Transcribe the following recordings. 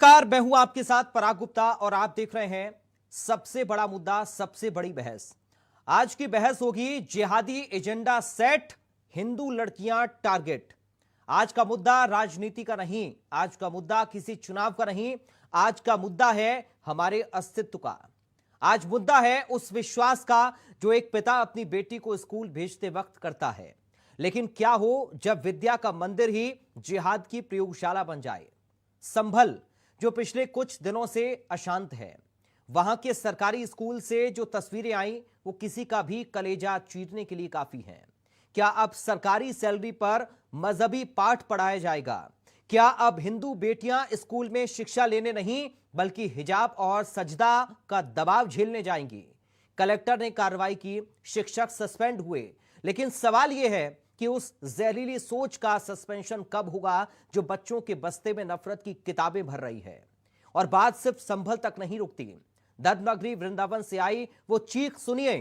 नमस्कार, मैं हूं आपके साथ पराग गुप्ता और आप देख रहे हैं सबसे बड़ा मुद्दा, सबसे बड़ी बहस। आज की बहस होगी जिहादी एजेंडा सेट, हिंदू लड़कियां टारगेट। आज का मुद्दा राजनीति का नहीं, आज का मुद्दा किसी चुनाव का नहीं, आज का मुद्दा है हमारे अस्तित्व का। आज मुद्दा है उस विश्वास का जो एक पिता अपनी बेटी को स्कूल भेजते वक्त करता है। लेकिन क्या हो जब विद्या का मंदिर ही जिहाद की प्रयोगशाला बन जाए। संभल जो पिछले कुछ दिनों से अशांत है, वहां के सरकारी स्कूल से जो तस्वीरें आई वो किसी का भी कलेजा चीरने के लिए काफी हैं। क्या अब सरकारी सैलरी पर मजहबी पाठ पढ़ाया जाएगा? क्या अब हिंदू बेटियां स्कूल में शिक्षा लेने नहीं बल्कि हिजाब और सजदा का दबाव झेलने जाएंगी? कलेक्टर ने कार्रवाई की, शिक्षक सस्पेंड हुए, लेकिन सवाल यह है कि उस जहरीली सोच का सस्पेंशन कब होगा जो बच्चों के बस्ते में नफरत की किताबें भर रही है। और बात सिर्फ संभल तक नहीं रुकती। धर्मनगरी वृंदावन से आई वो चीख सुनिए,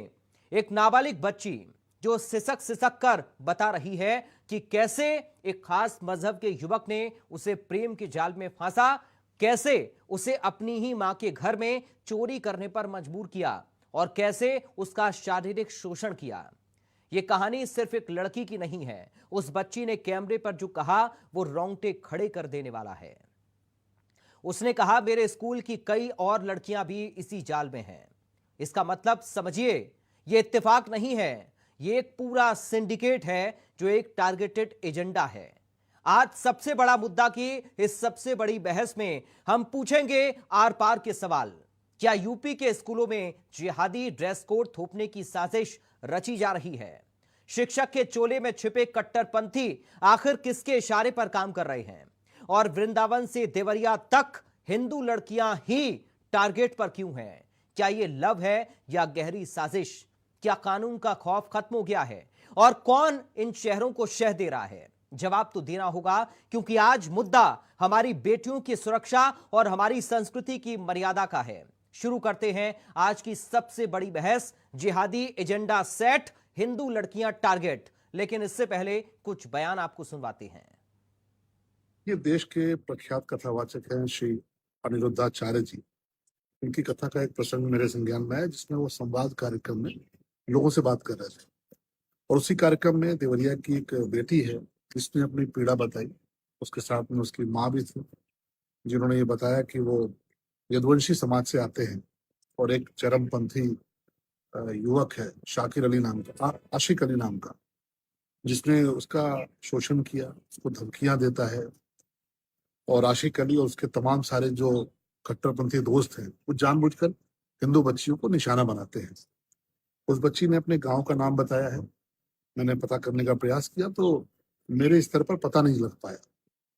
एक नाबालिग बच्ची जो सिसक सिसक कर बता रही है कि कैसे एक खास मजहब के युवक ने उसे प्रेम के जाल में फांसा, कैसे उसे अपनी ही मां के घर में चोरी करने पर मजबूर किया और कैसे उसका शारीरिक शोषण किया। यह कहानी सिर्फ एक लड़की की नहीं है। उस बच्ची ने कैमरे पर जो कहा वो रोंगटे खड़े कर देने वाला है। उसने कहा, मेरे स्कूल की कई और लड़कियां भी इसी जाल में हैं। इसका मतलब समझिए, यह इत्तेफाक नहीं है, यह एक पूरा सिंडिकेट है जो एक टारगेटेड एजेंडा है। आज सबसे बड़ा मुद्दा की इस सबसे बड़ी बहस में हम पूछेंगे आर पार के सवाल। क्या यूपी के स्कूलों में जिहादी ड्रेस कोड थोपने की साजिश रची जा रही है? शिक्षक के चोले में छिपे कट्टरपंथी आखिर किसके इशारे पर काम कर रहे हैं? और वृंदावन से देवरिया तक हिंदू लड़कियां ही टारगेट पर क्यों हैं? क्या यह लव है या गहरी साजिश? क्या कानून का खौफ खत्म हो गया है? और कौन इन शहरों को शह दे रहा है? जवाब तो देना होगा, क्योंकि आज मुद्दा हमारी बेटियों की सुरक्षा और हमारी संस्कृति की मर्यादा का है। शुरू करते हैं आज की सबसे बड़ी बहस, जिहादी एजेंडा सेट, हिंदू लड़कियां टारगेट। लेकिन इससे पहले कुछ बयान आपको सुनवाते हैं। ये देश के प्रख्यात कथावाचक हैं श्री अनिरुद्धाचार्य जी। उनकी कथा का एक प्रसंग मेरे संज्ञान में है, जिसमें वो संवाद कार्यक्रम में लोगों से बात कर रहे थे। और उसी कार्यक्रम में देवरिया की एक बेटी है जिसने अपनी पीड़ा बताई। उसके साथ में उसकी माँ भी थी, जिन्होंने ये बताया कि वो यदुवंशी समाज से आते हैं और एक चरमपंथी युवक है शाकिर अली नाम का, आशिक अली नाम का, जिसने उसका शोषण किया, उसको धमकियां देता है। और आशिक अली और उसके तमाम सारे जो कट्टरपंथी दोस्त हैं वो जानबूझकर हिंदू बच्चियों को निशाना बनाते हैं। उस बच्ची ने अपने गांव का नाम बताया है। मैंने पता करने का प्रयास किया तो मेरे स्तर पर पता नहीं लग पाया।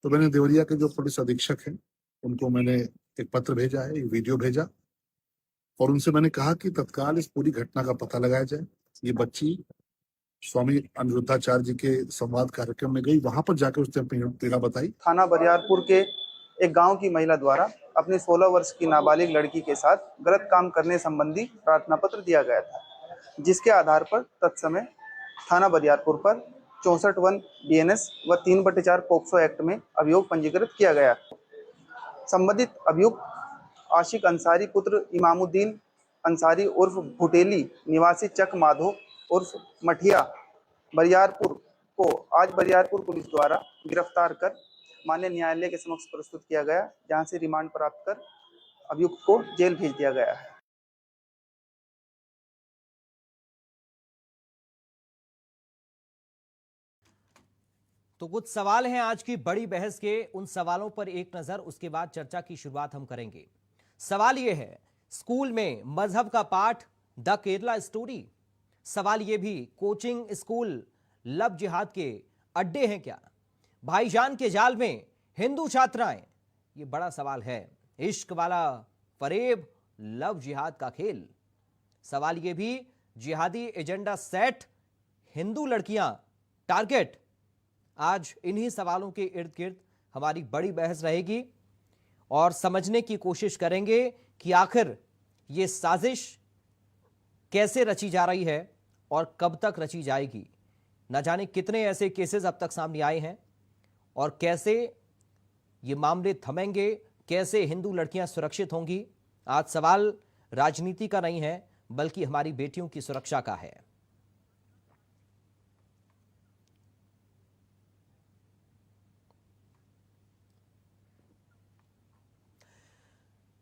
तो मैंने देवरिया के जो पुलिस अधीक्षक हैं उनको मैंने एक पत्र भेजा है, एक वीडियो भेजा, और उनसे मैंने कहा कि तत्काल इस पूरी घटना का पता लगाया जाए। ये बच्ची स्वामी अनिरुद्धाचार्य जी के संवाद कार्यक्रम में गई, वहां पर जाकर उसने अपनी पीड़ा बताई। थाना बरियारपुर के एक गांव की महिला द्वारा अपनी 16 वर्ष की नाबालिग लड़की के साथ गलत काम करने संबंधी प्रार्थना पत्र दिया गया था, जिसके आधार पर तत्समय थाना बरियारपुर पर 64 BNS व 3/4 पोक्सो एक्ट में अभियोग पंजीकृत किया गया। संबंधित अभियुक्त आशिक अंसारी पुत्र इमामुद्दीन अंसारी उर्फ भुटेली निवासी चक माधो उर्फ मठिया बरियारपुर को आज बरियारपुर पुलिस द्वारा गिरफ्तार कर माननीय न्यायालय के समक्ष प्रस्तुत किया गया, जहां से रिमांड प्राप्त कर अभियुक्त को जेल भेज दिया गया है। तो कुछ सवाल हैं आज की बड़ी बहस के, उन सवालों पर एक नजर, उसके बाद चर्चा की शुरुआत हम करेंगे। सवाल यह है, स्कूल में मजहब का पाठ, द केरला स्टोरी। सवाल यह भी, कोचिंग स्कूल लव जिहाद के अड्डे हैं क्या? भाईजान के जाल में हिंदू छात्राएं, यह बड़ा सवाल है। इश्क वाला फरेब, लव जिहाद का खेल। सवाल यह भी, जिहादी एजेंडा सेट, हिंदू लड़कियां टारगेट। आज इन्हीं सवालों के इर्द गिर्द हमारी बड़ी बहस रहेगी और समझने की कोशिश करेंगे कि आखिर ये साजिश कैसे रची जा रही है और कब तक रची जाएगी। न जाने कितने ऐसे केसेस अब तक सामने आए हैं और कैसे ये मामले थमेंगे, कैसे हिंदू लड़कियां सुरक्षित होंगी? आज सवाल राजनीति का नहीं है, बल्कि हमारी बेटियों की सुरक्षा का है।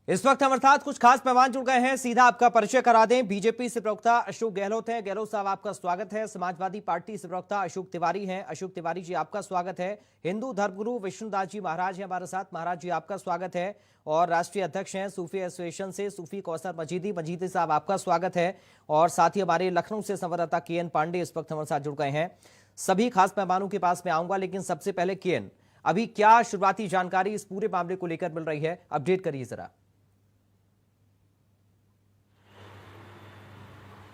इस वक्त हमारे साथ कुछ खास मेहमान जुड़ गए हैं। सीधा आपका परिचय करा दें। बीजेपी से प्रवक्ता अशोक गहलोत हैं। गहलोत साहब, आपका स्वागत है। समाजवादी पार्टी से प्रवक्ता अशोक तिवारी हैं। अशोक तिवारी जी, आपका स्वागत है। हिंदू धर्मगुरु विष्णुदास जी महाराज हैं हमारे साथ। महाराज जी, आपका स्वागत है। और राष्ट्रीय अध्यक्ष हैं सूफी एसोसिएशन से सूफी कौसर मजीदी साहब, आपका स्वागत है। और साथ ही हमारे लखनऊ से संवाददाता के.एन. पांडे इस वक्त हमारे साथ जुड़ गए हैं। सभी खास मेहमानों के पास में आऊंगा, लेकिन सबसे पहले के.एन., अभी क्या शुरुआती जानकारी इस पूरे मामले को लेकर मिल रही है? अपडेट करिए जरा।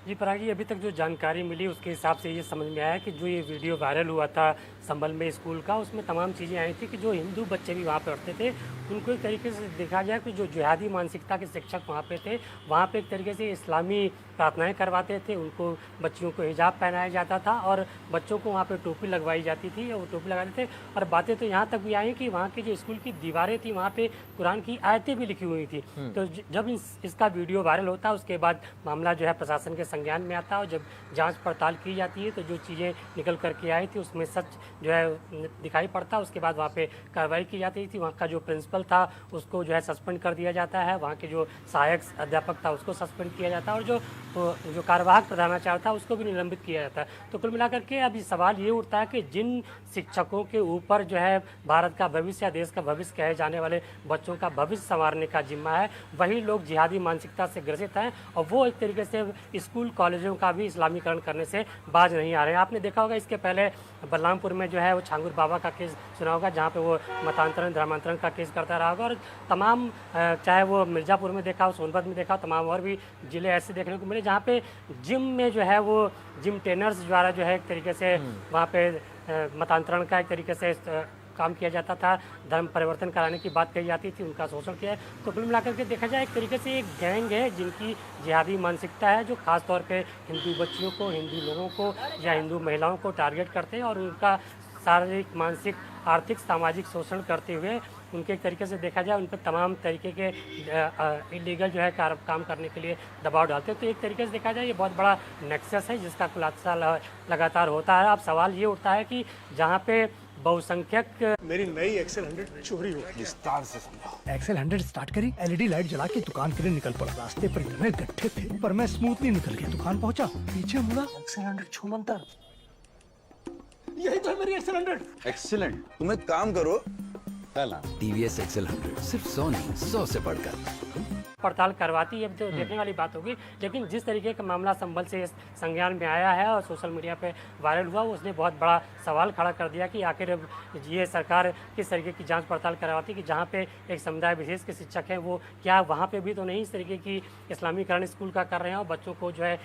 जी पराग जी, अभी तक जो जानकारी मिली उसके हिसाब से ये समझ में आया कि जो ये वीडियो वायरल हुआ था संभल में स्कूल का, उसमें तमाम चीज़ें आई थी कि जो हिंदू बच्चे भी वहाँ पे पढ़ते थे उनको एक तरीके से देखा जाए कि जो जिहादी मानसिकता के शिक्षक वहाँ पे थे, वहाँ पे एक तरीके से इस्लामी प्रार्थनाएं करवाते थे। उनको बच्चियों को हिजाब पहनाया जाता था और बच्चों को वहाँ पे टोपी लगवाई जाती थी, वो टोपी लगाते थे। और बातें तो यहाँ तक भी आई कि वहाँ की जो स्कूल की दीवारें थी वहाँ पे कुरान की आयतें भी लिखी हुई थी। तो जब इसका वीडियो वायरल होता उसके बाद मामला जो है प्रशासन के संज्ञान में आता है और जब जांच पड़ताल की जाती है तो जो चीज़ें निकल करके आई थी उसमें सच जो है दिखाई पड़ता है। उसके बाद वहाँ पे कार्रवाई की जाती थी। वहाँ का जो प्रिंसिपल था उसको जो है सस्पेंड कर दिया जाता है, वहाँ के जो सहायक अध्यापक था उसको सस्पेंड किया जाता है और जो कार्यवाहक प्रधानाचार्य था उसको भी निलंबित किया जाता है। तो कुल मिलाकर के अभी सवाल ये उठता है कि जिन शिक्षकों के ऊपर जो है भारत का भविष्य या देश का भविष्य कहे जाने वाले बच्चों का भविष्य संवारने का जिम्मा है, वही लोग जिहादी मानसिकता से ग्रसित हैं और वो एक तरीके से स्कूल कॉलेजों का भी इस्लामीकरण करने से बाज नहीं आ रहे हैं। आपने देखा होगा इसके पहले बलरामपुर में जो है वो छांगुर बाबा का केस सुना होगा, जहाँ पे वो मतांतरण धर्मांतरण का केस करता रहा होगा। और तमाम चाहे वो मिर्ज़ापुर में देखा हो, सोनभद्र में देखा हो, तमाम और भी ज़िले ऐसे देखने को मिले जहाँ पे जिम में जो है वो जिम ट्रेनर्स द्वारा जो है एक तरीके से वहाँ पे मतांतरण का एक तरीके से काम किया जाता था, धर्म परिवर्तन कराने की बात कही जाती थी, उनका शोषण किया है। तो कुल मिलाकर के देखा जाए एक तरीके से एक गैंग है जिनकी जिहादी मानसिकता है, जो खास तौर पे हिंदू बच्चियों को, हिंदू लोगों को या हिंदू महिलाओं को टारगेट करते हैं और उनका शारीरिक, मानसिक, आर्थिक, सामाजिक शोषण करते हुए उनके एक तरीके से देखा जाए उन पर तमाम तरीके के इलीगल जो है काम करने के लिए दबाव डालते हैं। तो एक तरीके से देखा जाए ये बहुत बड़ा नेक्सस है जिसका खुलासा लगातार होता है। अब सवाल ये उठता है कि जहाँ पे बहुसंख्यक मेरी नई एक्सेल 100 चोरी हो गई। विस्तार से समझाओ। एक्सेल 100 स्टार्ट करी, एलईडी लाइट जला के दुकान के लिए निकल पड़ा। रास्ते पर इतने गड्ढे थे पर मैं स्मूथली निकल गया। दुकान पहुंचा, पीछे मुड़ा, एक्सेल 100 छू मंतर। यही तो है मेरी एक्सेल 100। एक्सीलेंट। तुम एक काम करो, टीवीएस एक्सेल 100 सिर्फ 100 नहीं, 100 से बढ़कर पड़ताल करवाती है, तो देखने वाली बात होगी। लेकिन जिस तरीके का मामला संभल से संज्ञान में आया है और सोशल मीडिया पे वायरल हुआ, उसने बहुत बड़ा सवाल खड़ा कर दिया कि आखिर ये सरकार किस तरीके की जांच पड़ताल करवाती कि जहाँ पे एक समुदाय विशेष के शिक्षक हैं वो क्या वहाँ पे भी तो नहीं इस तरीके की इस्लामीकरण स्कूल का कर रहे हैं और बच्चों को जो है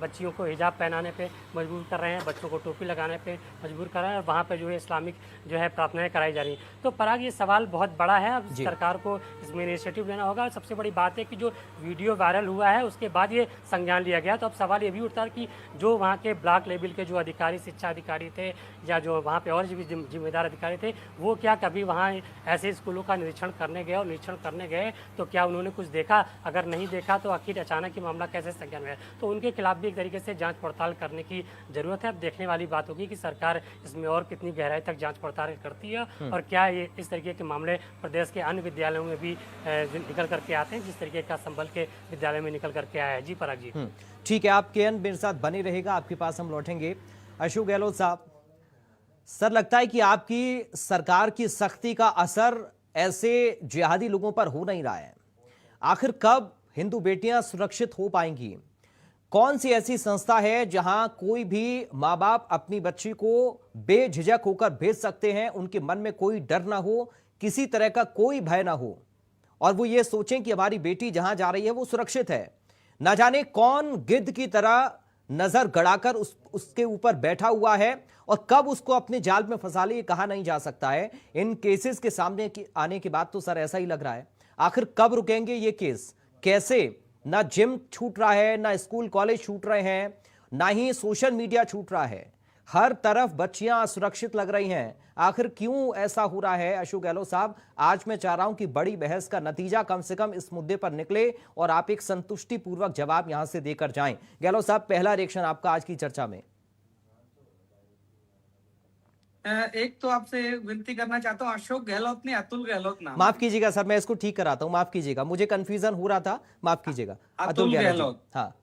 बच्चियों को हिजाब पहनाने पर मजबूर कर रहे हैं, बच्चों को टोपी लगाने पर मजबूर कर रहे हैं और वहाँ पर जो है इस्लामिक जो है प्रार्थनाएँ कराई जा रही हैं। तो पराग ये सवाल बहुत बड़ा है। अब सरकार को इसमें इनिशिएटिव लेना होगा। सबसे बड़ी बात है कि जो वीडियो वायरल हुआ है उसके बाद ये संज्ञान लिया गया। तो अब सवाल ये भी उठता है कि जो वहाँ के ब्लॉक लेवल के जो अधिकारी, शिक्षा अधिकारी थे या जो वहाँ पे और भी जिम्मेदार अधिकारी थे, वो क्या कभी वहाँ ऐसे स्कूलों का निरीक्षण करने गए और निरीक्षण करने गए तो क्या उन्होंने कुछ देखा? अगर नहीं देखा तो आखिर अचानक ही मामला कैसे संज्ञान में आया? तो उनके खिलाफ भी एक तरीके से जाँच पड़ताल करने की जरूरत है। अब देखने वाली बात होगी कि सरकार इसमें और कितनी गहराई तक जाँच पड़ताल करती है और क्या ये इस तरीके के मामले प्रदेश के अन्य विद्यालयों में भी निकल करके आते हैं जिस तरीके का संभल के विद्यालय में निकल करके आया है। जी पराग जी। ठीक है, आप के.एन. मेरे साथ बने रहेगा, आपके पास हम लौटेंगे। अशोक गहलोत साहब, सर लगता है कि आपकी सरकार की सख्ती का असर ऐसे जिहादी लोगों पर हो नहीं रहा है। आखिर कब हिंदू बेटियां सुरक्षित हो पाएंगी? कौन सी ऐसी संस्था है जहां कोई भी माँ बाप अपनी बच्ची को बेझिझक होकर भेज सकते हैं, उनके मन में कोई डर ना हो, किसी तरह का कोई भय ना हो और वो ये सोचें कि हमारी बेटी जहां जा रही है वो सुरक्षित है? ना जाने कौन गिद्ध की तरह नजर गड़ाकर उसके ऊपर बैठा हुआ है और कब उसको अपने जाल में फंसा ले, कहा नहीं जा सकता है। इन केसेस के सामने आने के बाद तो सर ऐसा ही लग रहा है। आखिर कब रुकेंगे ये केस? कैसे? ना जिम छूट रहा है, ना स्कूल कॉलेज छूट रहे हैं, ना ही सोशल मीडिया छूट रहा है। हर तरफ बच्चियां असुरक्षित लग रही हैं। आखिर क्यों ऐसा हो रहा है अशोक गहलोत साहब? आज मैं चाह रहा हूं कि बड़ी बहस का नतीजा कम से कम इस मुद्दे पर निकले और आप एक संतुष्टिपूर्वक जवाब यहां से देकर जाएं। गहलोत साहब, पहला रिएक्शन आपका आज की चर्चा में। एक तो आपसे विनती करना चाहता हूँ, अशोक गहलोत ने अतुल गहलोत नाम। माफ कीजिएगा सर, मैं इसको ठीक कराता हूं, माफ कीजिएगा, मुझे कंफ्यूजन हो रहा था, माफ कीजिएगा। अतुल गहलोत। हाँ,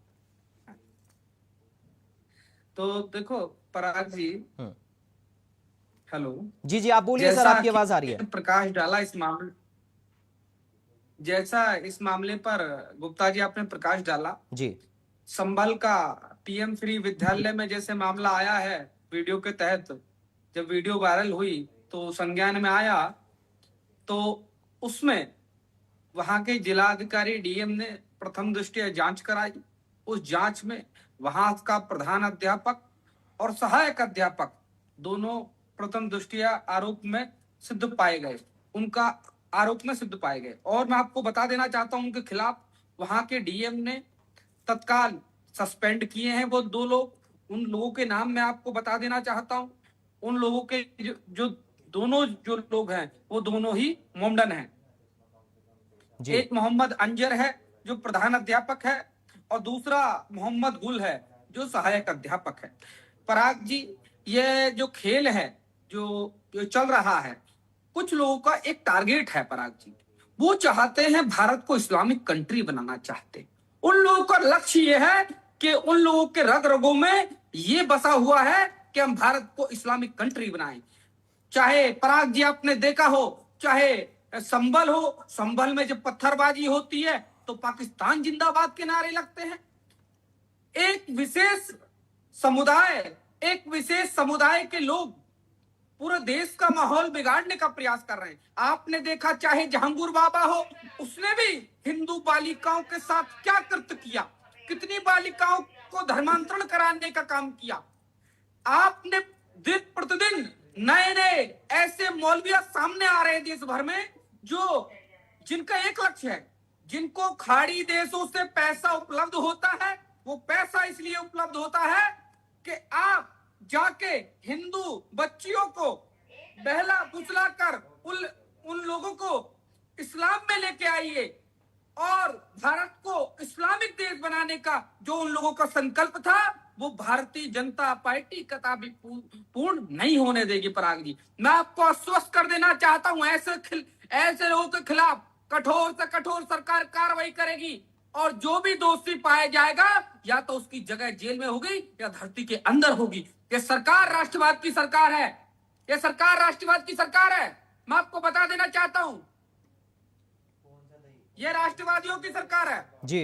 तो देखो पराग जी, हेलो जी जी आप बोलिए सर, आपकी आवाज आ रही है। प्रकाश डाला इस मामले, जैसा इस मामले पर गुप्ता जी आपने प्रकाश डाला जी, संभल का पीएम श्री विद्यालय में जैसे मामला आया है वीडियो के तहत, जब वीडियो वायरल हुई तो संज्ञान में आया, तो उसमें वहां के जिलाधिकारी डीएम ने प्रथम दृष्टया जांच कराई। उस जांच में वहां का प्रधान अध्यापक और सहायक अध्यापक दोनों प्रथम दृष्टया आरोप में सिद्ध पाए गए, उनका आरोप में सिद्ध पाए गए। और मैं आपको बता देना चाहता हूं उनके खिलाफ वहां के डीएम ने तत्काल सस्पेंड किए हैं वो 2 लोग। उन लोगों के नाम मैं आपको बता देना चाहता हूं। उन लोगों के जो दोनों जो लोग हैं वो दोनों ही मोमडन हैं। एक मोहम्मद अंजर है जो प्रधान अध्यापक है और दूसरा मोहम्मद गुल है जो सहायक अध्यापक है। पराग जी, ये जो खेल है जो चल रहा है, कुछ लोगों का एक टारगेट है पराग जी, वो चाहते हैं भारत को इस्लामिक कंट्री बनाना चाहते। उन लोगों का लक्ष्य ये है कि उन लोगों के रग रगों में ये बसा हुआ है कि हम भारत को इस्लामिक कंट्री बनाएं। चाहे पराग जी आपने देखा हो, चाहे संभल हो, संभल में जब पत्थरबाजी होती है तो पाकिस्तान जिंदाबाद के नारे लगते हैं। एक विशेष समुदाय के लोग पूरे देश का माहौल बिगाड़ने का प्रयास कर रहे हैं। आपने देखा चाहे जहांगीर बाबा हो, उसने भी हिंदू बालिकाओं के साथ क्या कृत्य किया, कितनी बालिकाओं को धर्मांतरण कराने का काम किया। आपने दिन प्रतिदिन नए नए ऐसे मौलविया सामने आ रहे हैं देश भर में जिनका एक लक्ष्य है, जिनको खाड़ी देशों से पैसा उपलब्ध होता है। वो पैसा इसलिए उपलब्ध होता है कि आप जाके हिंदू बच्चियों को बहला फुसला कर उन लोगों को इस्लाम में लेके आइए और भारत को इस्लामिक देश बनाने का जो उन लोगों का संकल्प था वो भारतीय जनता पार्टी कदापि पूर्ण नहीं होने देगी। पराग जी, मैं आपको आश्वस्त कर देना चाहता हूं, ऐसे लोगों के खिलाफ कठोर से कठोर सरकार कार्रवाई करेगी और जो भी दोषी पाया जाएगा या तो उसकी जगह जेल में होगी या धरती के अंदर होगी। ये सरकार राष्ट्रवाद की सरकार है, ये सरकार राष्ट्रवाद की सरकार है। मैं आपको बता देना चाहता हूं, ये राष्ट्रवादियों की सरकार है जी।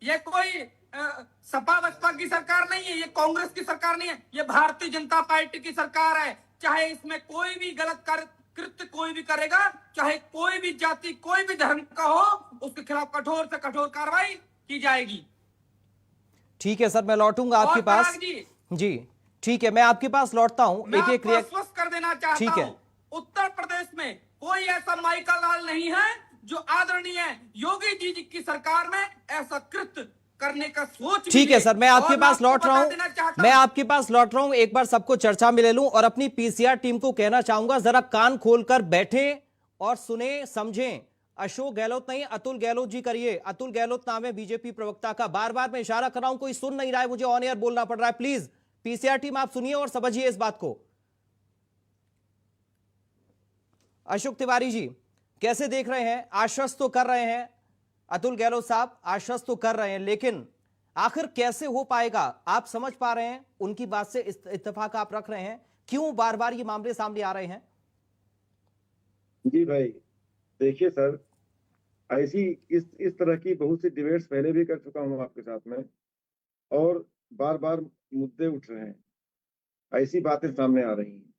ये कोई सपा बसपा की सरकार नहीं है, ये कांग्रेस की सरकार नहीं है, ये भारतीय जनता पार्टी की सरकार है। चाहे इसमें कोई भी गलत कृत्य कोई भी करेगा, चाहे कोई भी जाति कोई भी धर्म का हो, उसके खिलाफ कठोर से कठोर कार्रवाई की जाएगी। ठीक है सर, मैं लौटूंगा आपके पास। जी ठीक है, मैं आपके पास लौटता हूं। एक एक आश्वस्त कर देना चाहता हूं, उत्तर प्रदेश में कोई ऐसा माइका लाल नहीं है जो आदरणीय योगी जी की सरकार में ऐसा कृत्य करने का सोच। ठीक है सर, मैं आपके पास लौट रहा हूं, एक बार सबको चर्चा में ले लूं और अपनी पीसीआर टीम को कहना चाहूंगा, जरा कान खोलकर बैठें और सुने समझें। अशोक गहलोत नहीं, अतुल गहलोत जी करिए। अतुल गहलोत नाम है बीजेपी प्रवक्ता का। बार बार मैं इशारा कर रहा हूं, कोई सुन नहीं रहा है, मुझे ऑन एयर बोलना पड़ रहा है। प्लीज पीसीआर टीम आप सुनिए और समझिए इस बात को। अशोक तिवारी जी कैसे देख रहे हैं? आश्वस्त तो कर रहे हैं अतुल गहलोत साहब, आश्वस्त तो कर रहे हैं, लेकिन आखिर कैसे हो पाएगा? आप समझ पा रहे हैं उनकी बात से इत्तेफाक आप रख रहे हैं? क्यों बार बार ये मामले सामने आ रहे हैं? जी भाई, देखिए सर, ऐसी इस तरह की बहुत सी डिबेट्स पहले भी कर चुका हूं आपके साथ में और बार बार मुद्दे उठ रहे हैं, ऐसी बातें सामने आ रही हैं।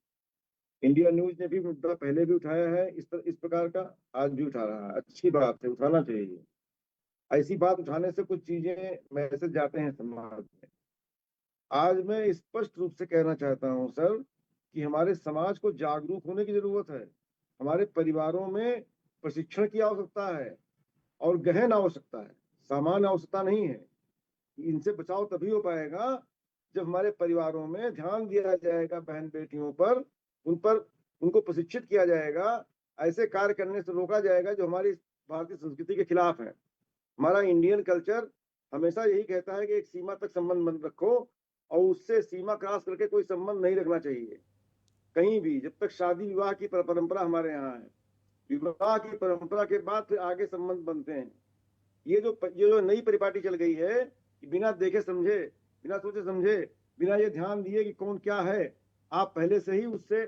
इंडिया न्यूज ने भी मुद्दा पहले भी उठाया है इस प्रकार का, आज भी उठा रहा है। अच्छी बात है, उठाना चाहिए। ऐसी बात उठाने से कुछ चीजें मैसेज जाते हैं समाज में। आज मैं स्पष्ट रूप से कहना चाहता हूं सर कि हमारे समाज को जागरूक होने की जरूरत है। हमारे परिवारों में प्रशिक्षण की आवश्यकता है और गहन आवश्यकता है, सामान्य आवश्यकता नहीं है। इनसे बचाव तभी हो पाएगा जब हमारे परिवारों में ध्यान दिया जाएगा बहन बेटियों पर, उन पर उनको प्रशिक्षित किया जाएगा, ऐसे कार्य करने से रोका जाएगा जो हमारी भारतीय संस्कृति के खिलाफ है। हमारा इंडियन कल्चर हमेशा यही कहता है कि एक सीमा तक संबंध बंद रखो और उससे सीमा क्रॉस करके कोई संबंध नहीं रखना चाहिए कहीं भी, जब तक शादी विवाह की परंपरा हमारे यहाँ है। विवाह की परंपरा के बाद फिर आगे संबंध बनते हैं। ये जो नई परिपाटी चल गई है कि बिना देखे समझे, बिना सोचे समझे, बिना ये ध्यान दिए कि कौन क्या है, आप पहले से ही उससे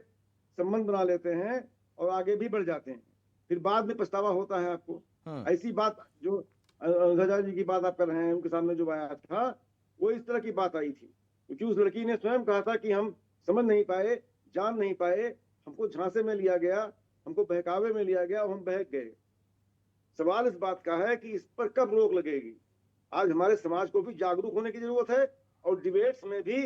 संबंध बना लेते हैं और आगे भी बढ़ जाते हैं, फिर बाद में पछतावा होता है आपको। ऐसी बात जो अनुराधा जी की बात आप कर रहे हैं, उनके सामने जो आया था वो इस तरह की बात आई थी, क्योंकि उस लड़की ने स्वयं कहा था कि हम समझ नहीं पाए, जान नहीं पाए, हमको झांसे में लिया गया, हमको बहकावे में लिया गया और हम बहक गए। सवाल इस बात का है कि इस पर कब रोक लगेगी। आज हमारे समाज को भी जागरूक होने की जरूरत है और डिबेट्स में भी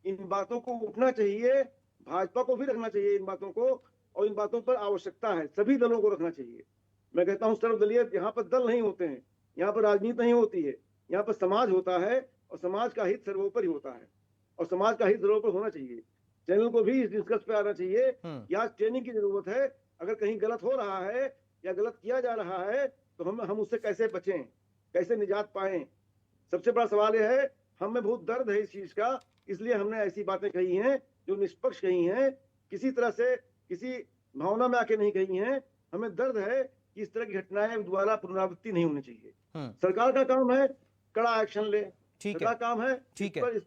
इन बातों को उठना चाहिए, भाजपा को भी रखना चाहिए इन बातों को, और इन बातों पर आवश्यकता है, सभी दलों को रखना चाहिए। मैं कहता हूँ सर्वदलीय, यहाँ पर दल नहीं होते हैं, यहाँ पर राजनीति नहीं होती है, यहाँ पर समाज होता है और समाज का हित सर्वोपरि होता है और समाज का हित सर्वोपरि होना चाहिए। चैनल को भी इस डिस्कस पे आना चाहिए कि आज ट्रेनिंग की जरूरत है, अगर कहीं गलत हो रहा है या गलत किया जा रहा है तो हम उससे कैसे बचें, कैसे निजात पाएं। सबसे बड़ा सवाल यह है, हमें बहुत दर्द है इस चीज का, इसलिए हमने ऐसी बातें कही हैं जो निष्पक्ष कही हैं, किसी तरह से किसी भावना में आके नहीं कही हैं। हमें दर्द है कि इस तरह की घटनाएं दोबारा पुनरावृत्ति नहीं होनी चाहिए। सरकार का काम है कड़ा एक्शन ले, सरकार काम है इस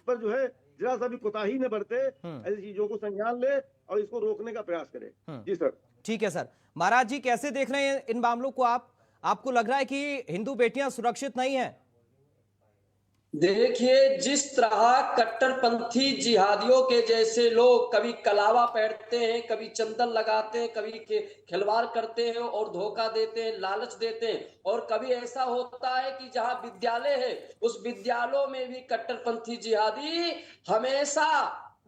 पर जो है जरा सा भी कोताही न बरते, ऐसी चीजों को संज्ञान ले और इसको रोकने का प्रयास करे। जी सर। ठीक है सर। महाराज जी कैसे देख रहे हैं इन मामलों को आप? आपको लग रहा है कि हिंदू बेटियां सुरक्षित नहीं हैं? देखिए, जिस तरह कट्टरपंथी जिहादियों के जैसे लोग कभी कलावा पहनते हैं, कभी चंदन लगाते हैं, कभी खिलवाड़ करते हैं और धोखा देते हैं, लालच देते हैं, और कभी ऐसा होता है कि जहां विद्यालय है उस विद्यालयों में भी कट्टरपंथी जिहादी हमेशा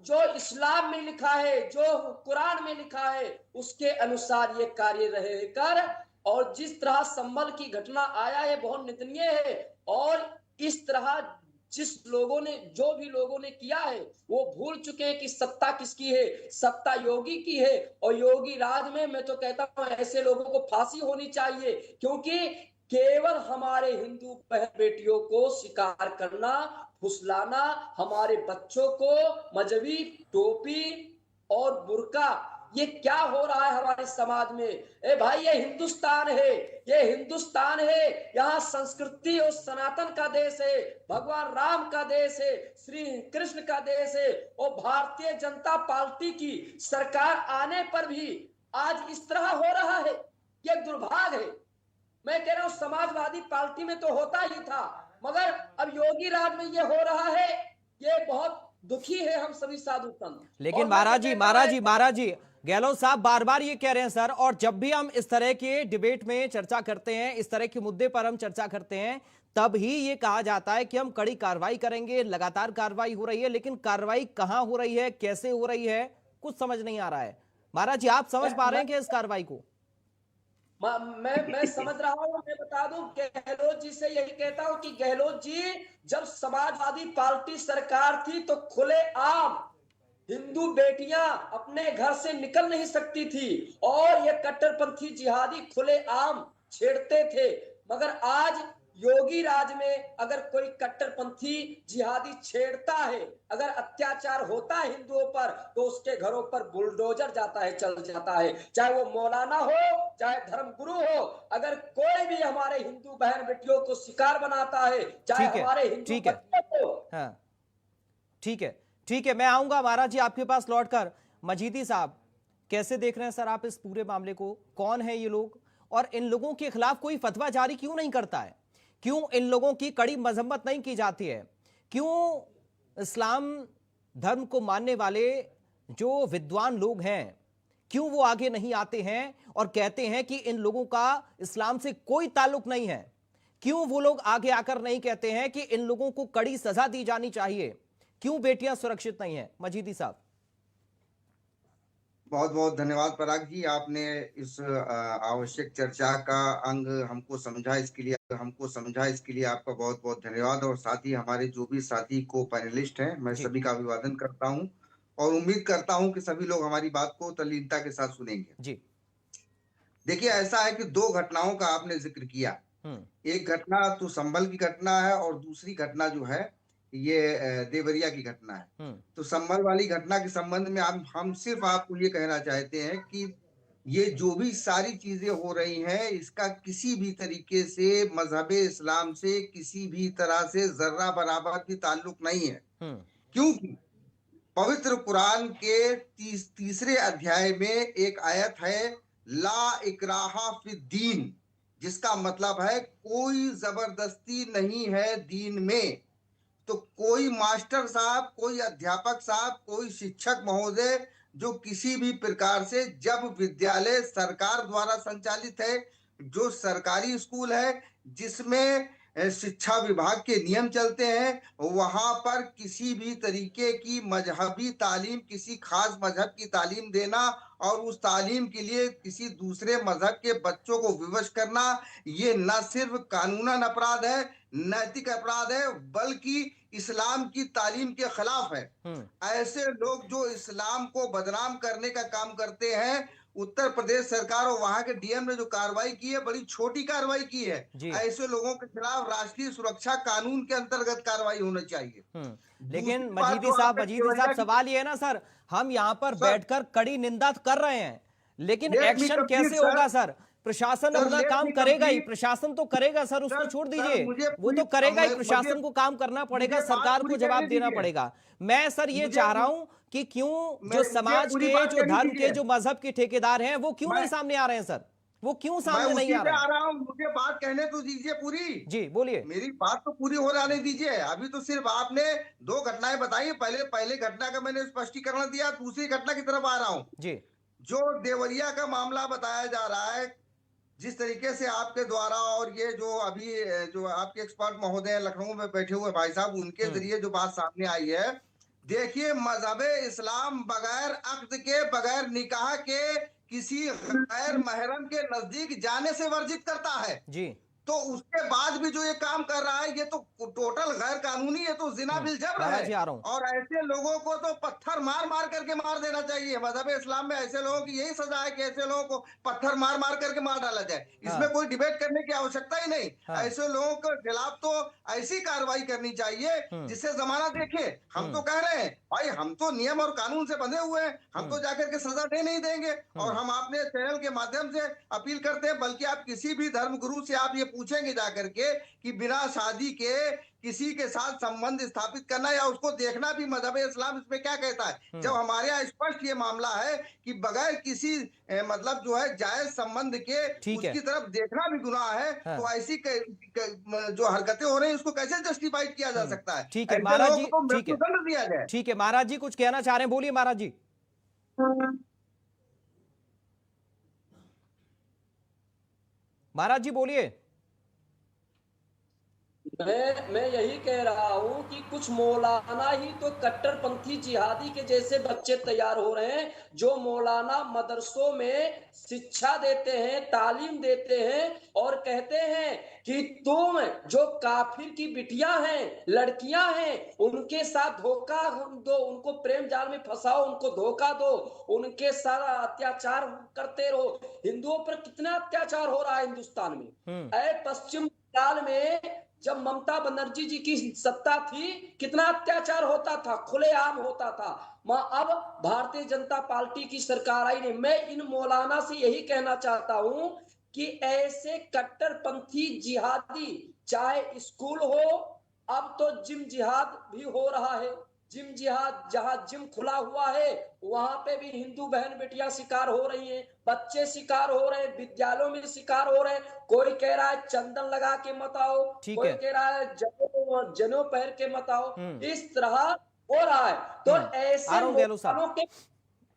जो इस्लाम में लिखा है, जो कुरान में लिखा है, उसके अनुसार ये कार्य रहे कर, और जिस तरह संभल की घटना आया है बहुत निंदनीय है। और इस तरह जो भी लोगों ने किया है वो भूल चुके हैं कि सत्ता किसकी है, सत्ता योगी की है। और योगी राज में मैं तो कहता हूं ऐसे लोगों को फांसी होनी चाहिए, क्योंकि केवल हमारे हिंदू बहन बेटियों को शिकार करना, फुसलाना, हमारे बच्चों को मजहबी टोपी और बुर्का, ये क्या हो रहा है हमारे समाज में? ए भाई, ये हिंदुस्तान है, ये हिंदुस्तान है, यहाँ संस्कृति और सनातन का देश है, भगवान राम का देश है, श्री कृष्ण का देश है। और भारतीय जनता पार्टी की सरकार आने पर भी आज इस तरह हो रहा है, ये दुर्भाग्य है। मैं कह रहा हूँ समाजवादी पार्टी में तो होता ही था, मगर अब योगी राज में ये हो रहा है, ये बहुत दुखी है हम सभी साधु संत। लेकिन महाराज जी गहलोत साहब बार बार ये कह रहे हैं सर, और जब भी हम इस तरह के डिबेट में चर्चा करते हैं, इस तरह के मुद्दे पर हम चर्चा करते हैं, तब ही ये कहा जाता है कि हम कड़ी कार्रवाई करेंगे, लगातार कार्रवाई हो रही है। लेकिन कार्रवाई कहां हो रही है, कैसे हो रही है, कुछ समझ नहीं आ रहा है। महाराज जी आप समझ पा रहे हैं कि इस कार्रवाई को? मैं समझ रहा हूं। मैं बता दूं, गहलोत जी से यही कहता हूं कि गहलोत जी, जब समाजवादी पार्टी सरकार थी तो खुले आम हिंदू बेटियां अपने घर से निकल नहीं सकती थी और ये कट्टरपंथी जिहादी खुले आम छेड़ते थे। मगर आज योगी राज में अगर कोई कट्टरपंथी जिहादी छेड़ता है, अगर अत्याचार होता है हिंदुओं पर, तो उसके घरों पर बुलडोजर जाता है, चल जाता है, चाहे वो मौलाना हो, चाहे धर्मगुरु हो। अगर कोई भी हमारे हिंदू बहन बेटियों को शिकार बनाता है, चाहे हमारे हिंदू बच्चों को। हाँ, ठीक है, मैं आऊंगा महाराज जी आपके पास लौटकर। मजीदी साहब कैसे देख रहे हैं सर आप इस पूरे मामले को? कौन है ये लोग और इन लोगों के खिलाफ कोई फतवा जारी क्यों नहीं करता है? क्यों इन लोगों की कड़ी मजम्मत नहीं की जाती है? क्यों इस्लाम धर्म को मानने वाले जो विद्वान लोग हैं, क्यों वो आगे नहीं आते हैं और कहते हैं कि इन लोगों का इस्लाम से कोई ताल्लुक नहीं है? क्यों वो लोग आगे आकर नहीं कहते हैं कि इन लोगों को कड़ी सजा दी जानी चाहिए? क्यों बेटियां सुरक्षित नहीं है? मजीदी साहब। बहुत बहुत धन्यवाद पराग जी, आपने इस आवश्यक चर्चा का अंग हमको समझा, इसके लिए आपका बहुत बहुत धन्यवाद। और साथ ही हमारे जो भी साथी को पैनलिस्ट हैं, मैं सभी का अभिवादन करता हूं और उम्मीद करता हूं कि सभी लोग हमारी बात को तल्लीनता के साथ सुनेंगे। जी। देखिए, ऐसा है कि दो घटनाओं का आपने जिक्र किया। एक घटना तो संभल की घटना है और दूसरी घटना जो है ये देवरिया की घटना है। तो संभल वाली घटना के संबंध में हम सिर्फ आपको ये कहना चाहते हैं कि ये जो भी सारी चीजें हो रही हैं, इसका किसी भी तरीके से मजहबे इस्लाम से किसी भी तरह से जर्रा बराबर भी ताल्लुक नहीं है। क्योंकि पवित्र कुरान के तीसरे अध्याय में एक आयत है, ला इकराहा फिद्दीन, जिसका मतलब है कोई जबरदस्ती नहीं है दीन में। तो कोई मास्टर साहब, कोई अध्यापक साहब, कोई शिक्षक महोदय जो किसी भी प्रकार से, जब विद्यालय सरकार द्वारा संचालित है, जो सरकारी स्कूल है जिसमें शिक्षा विभाग के नियम चलते हैं, वहां पर किसी भी तरीके की मजहबी तालीम, किसी खास मजहब की तालीम देना और उस तालीम के लिए किसी दूसरे मजहब के बच्चों को विवश करना, ये न सिर्फ कानूनन अपराध है, नैतिक अपराध है, बल्कि इस्लाम की तालीम के खिलाफ है। ऐसे लोग जो इस्लाम को बदनाम करने का काम करते हैं, उत्तर प्रदेश सरकार और वहां के डीएम ने जो कार्रवाई की है, बड़ी छोटी कार्रवाई की है। ऐसे लोगों के खिलाफ राष्ट्रीय सुरक्षा कानून के अंतर्गत कार्रवाई होनी चाहिए। लेकिन मजीदी साहब सवाल ये है ना सर, हम यहाँ पर बैठकर कड़ी निंदा कर रहे हैं, लेकिन एक्शन कैसे होगा सर? प्रशासन अपना काम करेगा ही, प्रशासन तो करेगा सर, उसको छोड़ दीजिए, वो तो करेगा ही, प्रशासन को काम करना पड़ेगा, सरकार को जवाब देना पड़ेगा। मैं सर ये चाह रहा हूं कि क्यों जो समाज के, जो धर्म के, जो मजहब के ठेकेदार हैं, वो क्यों नहीं सामने आ रहे हैं सर? वो क्यों सामने नहीं आ रहे हैं? मुझे बात कहने तो दीजिए पूरी। जी बोलिए। मेरी बात तो पूरी हो जाने दीजिए। अभी तो सिर्फ आपने दो घटनाएं बताई, पहले घटना का मैंने स्पष्टीकरण दिया, दूसरी घटना की तरफ आ रहा हूं। जी। जो देवरिया का मामला बताया जा रहा है, जिस तरीके से आपके द्वारा और ये जो अभी जो आपके एक्सपर्ट महोदय लखनऊ में बैठे हुए भाई साहब, उनके जरिए जो बात सामने आई है, देखिए मजहबे इस्लाम बगैर अक्द के, बगैर निकाह के, किसी गैर महरम के नजदीक जाने से वर्जित करता है। जी। तो उसके बाद भी जो ये काम कर रहा है, ये तो टोटल गैर कानूनी है, तो जिना बिल जब्र है। और ऐसे लोगों को तो पत्थर मार मार करके मार देना चाहिए। मजहब इस्लाम में ऐसे लोगों की यही सजा है कि ऐसे लोगों को पत्थर मार मार करके मार डाला जाए। इसमें कोई डिबेट करने की आवश्यकता ही नहीं। ऐसे लोगों के खिलाफ तो ऐसी कार्रवाई करनी चाहिए जिससे जमाना देखे। हम तो कह रहे हैं भाई, हम तो नियम और कानून से बंधे हुए हैं, हम तो जाकर के सजा दे नहीं देंगे। और हम अपने चैनल के माध्यम से अपील करते हैं, बल्कि आप किसी भी धर्म गुरु से आप ये पूछेंगे जाकर के कि बिना शादी के किसी के साथ संबंध स्थापित करना या उसको देखना भी मजहब इस्लाम इसमें क्या कहता है। जब हमारे यहाँ स्पष्ट ये मामला है कि बगैर किसी मतलब जो है जायज संबंध के उसकी तरफ देखना भी गुनाह है, तो ऐसी जो हरकतें हो रही हैं उसको कैसे जस्टिफाइड किया जा सकता है? ठीक है महाराज जी, ठीक है, दिया जाए। ठीक है महाराज जी, कुछ कहना चाह रहे हैं, बोलिए महाराज जी। महाराज जी बोलिए। मैं यही कह रहा हूं कि कुछ मौलाना ही तो कट्टरपंथी जिहादी के जैसे बच्चे तैयार हो रहे हैं, जो मौलाना मदरसों में शिक्षा देते हैं, तालीम देते हैं और कहते हैं कि तुम जो काफिर की बिटियां हैं, लड़कियां हैं, उनके साथ धोखा दो, उनको प्रेम जाल में फंसाओ, उनको धोखा दो, उनके सारा अत्याचार करते रहो। हिंदुओं पर कितना अत्याचार हो रहा है हिंदुस्तान में। पश्चिम बंगाल में जब ममता बनर्जी जी की सत्ता थी, कितना अत्याचार होता था, खुलेआम होता था। अब भारतीय जनता पार्टी की सरकार आई नहीं। मैं इन मौलाना से यही कहना चाहता हूं कि ऐसे कट्टरपंथी जिहादी, चाहे स्कूल हो, अब तो जिम जिहाद भी हो रहा है। जिम जिहाद, जहां जिम खुला हुआ है वहां पे भी हिंदू बहन बेटियां शिकार हो रही हैं, बच्चे शिकार हो रहे हैं, विद्यालयों में शिकार हो रहे हैं। कोई कह रहा है चंदन लगा के मत आओ, कोई कह रहा है जनेऊ पहन के मत आओ। इस तरह हो रहा है। तो ऐसे लोगों के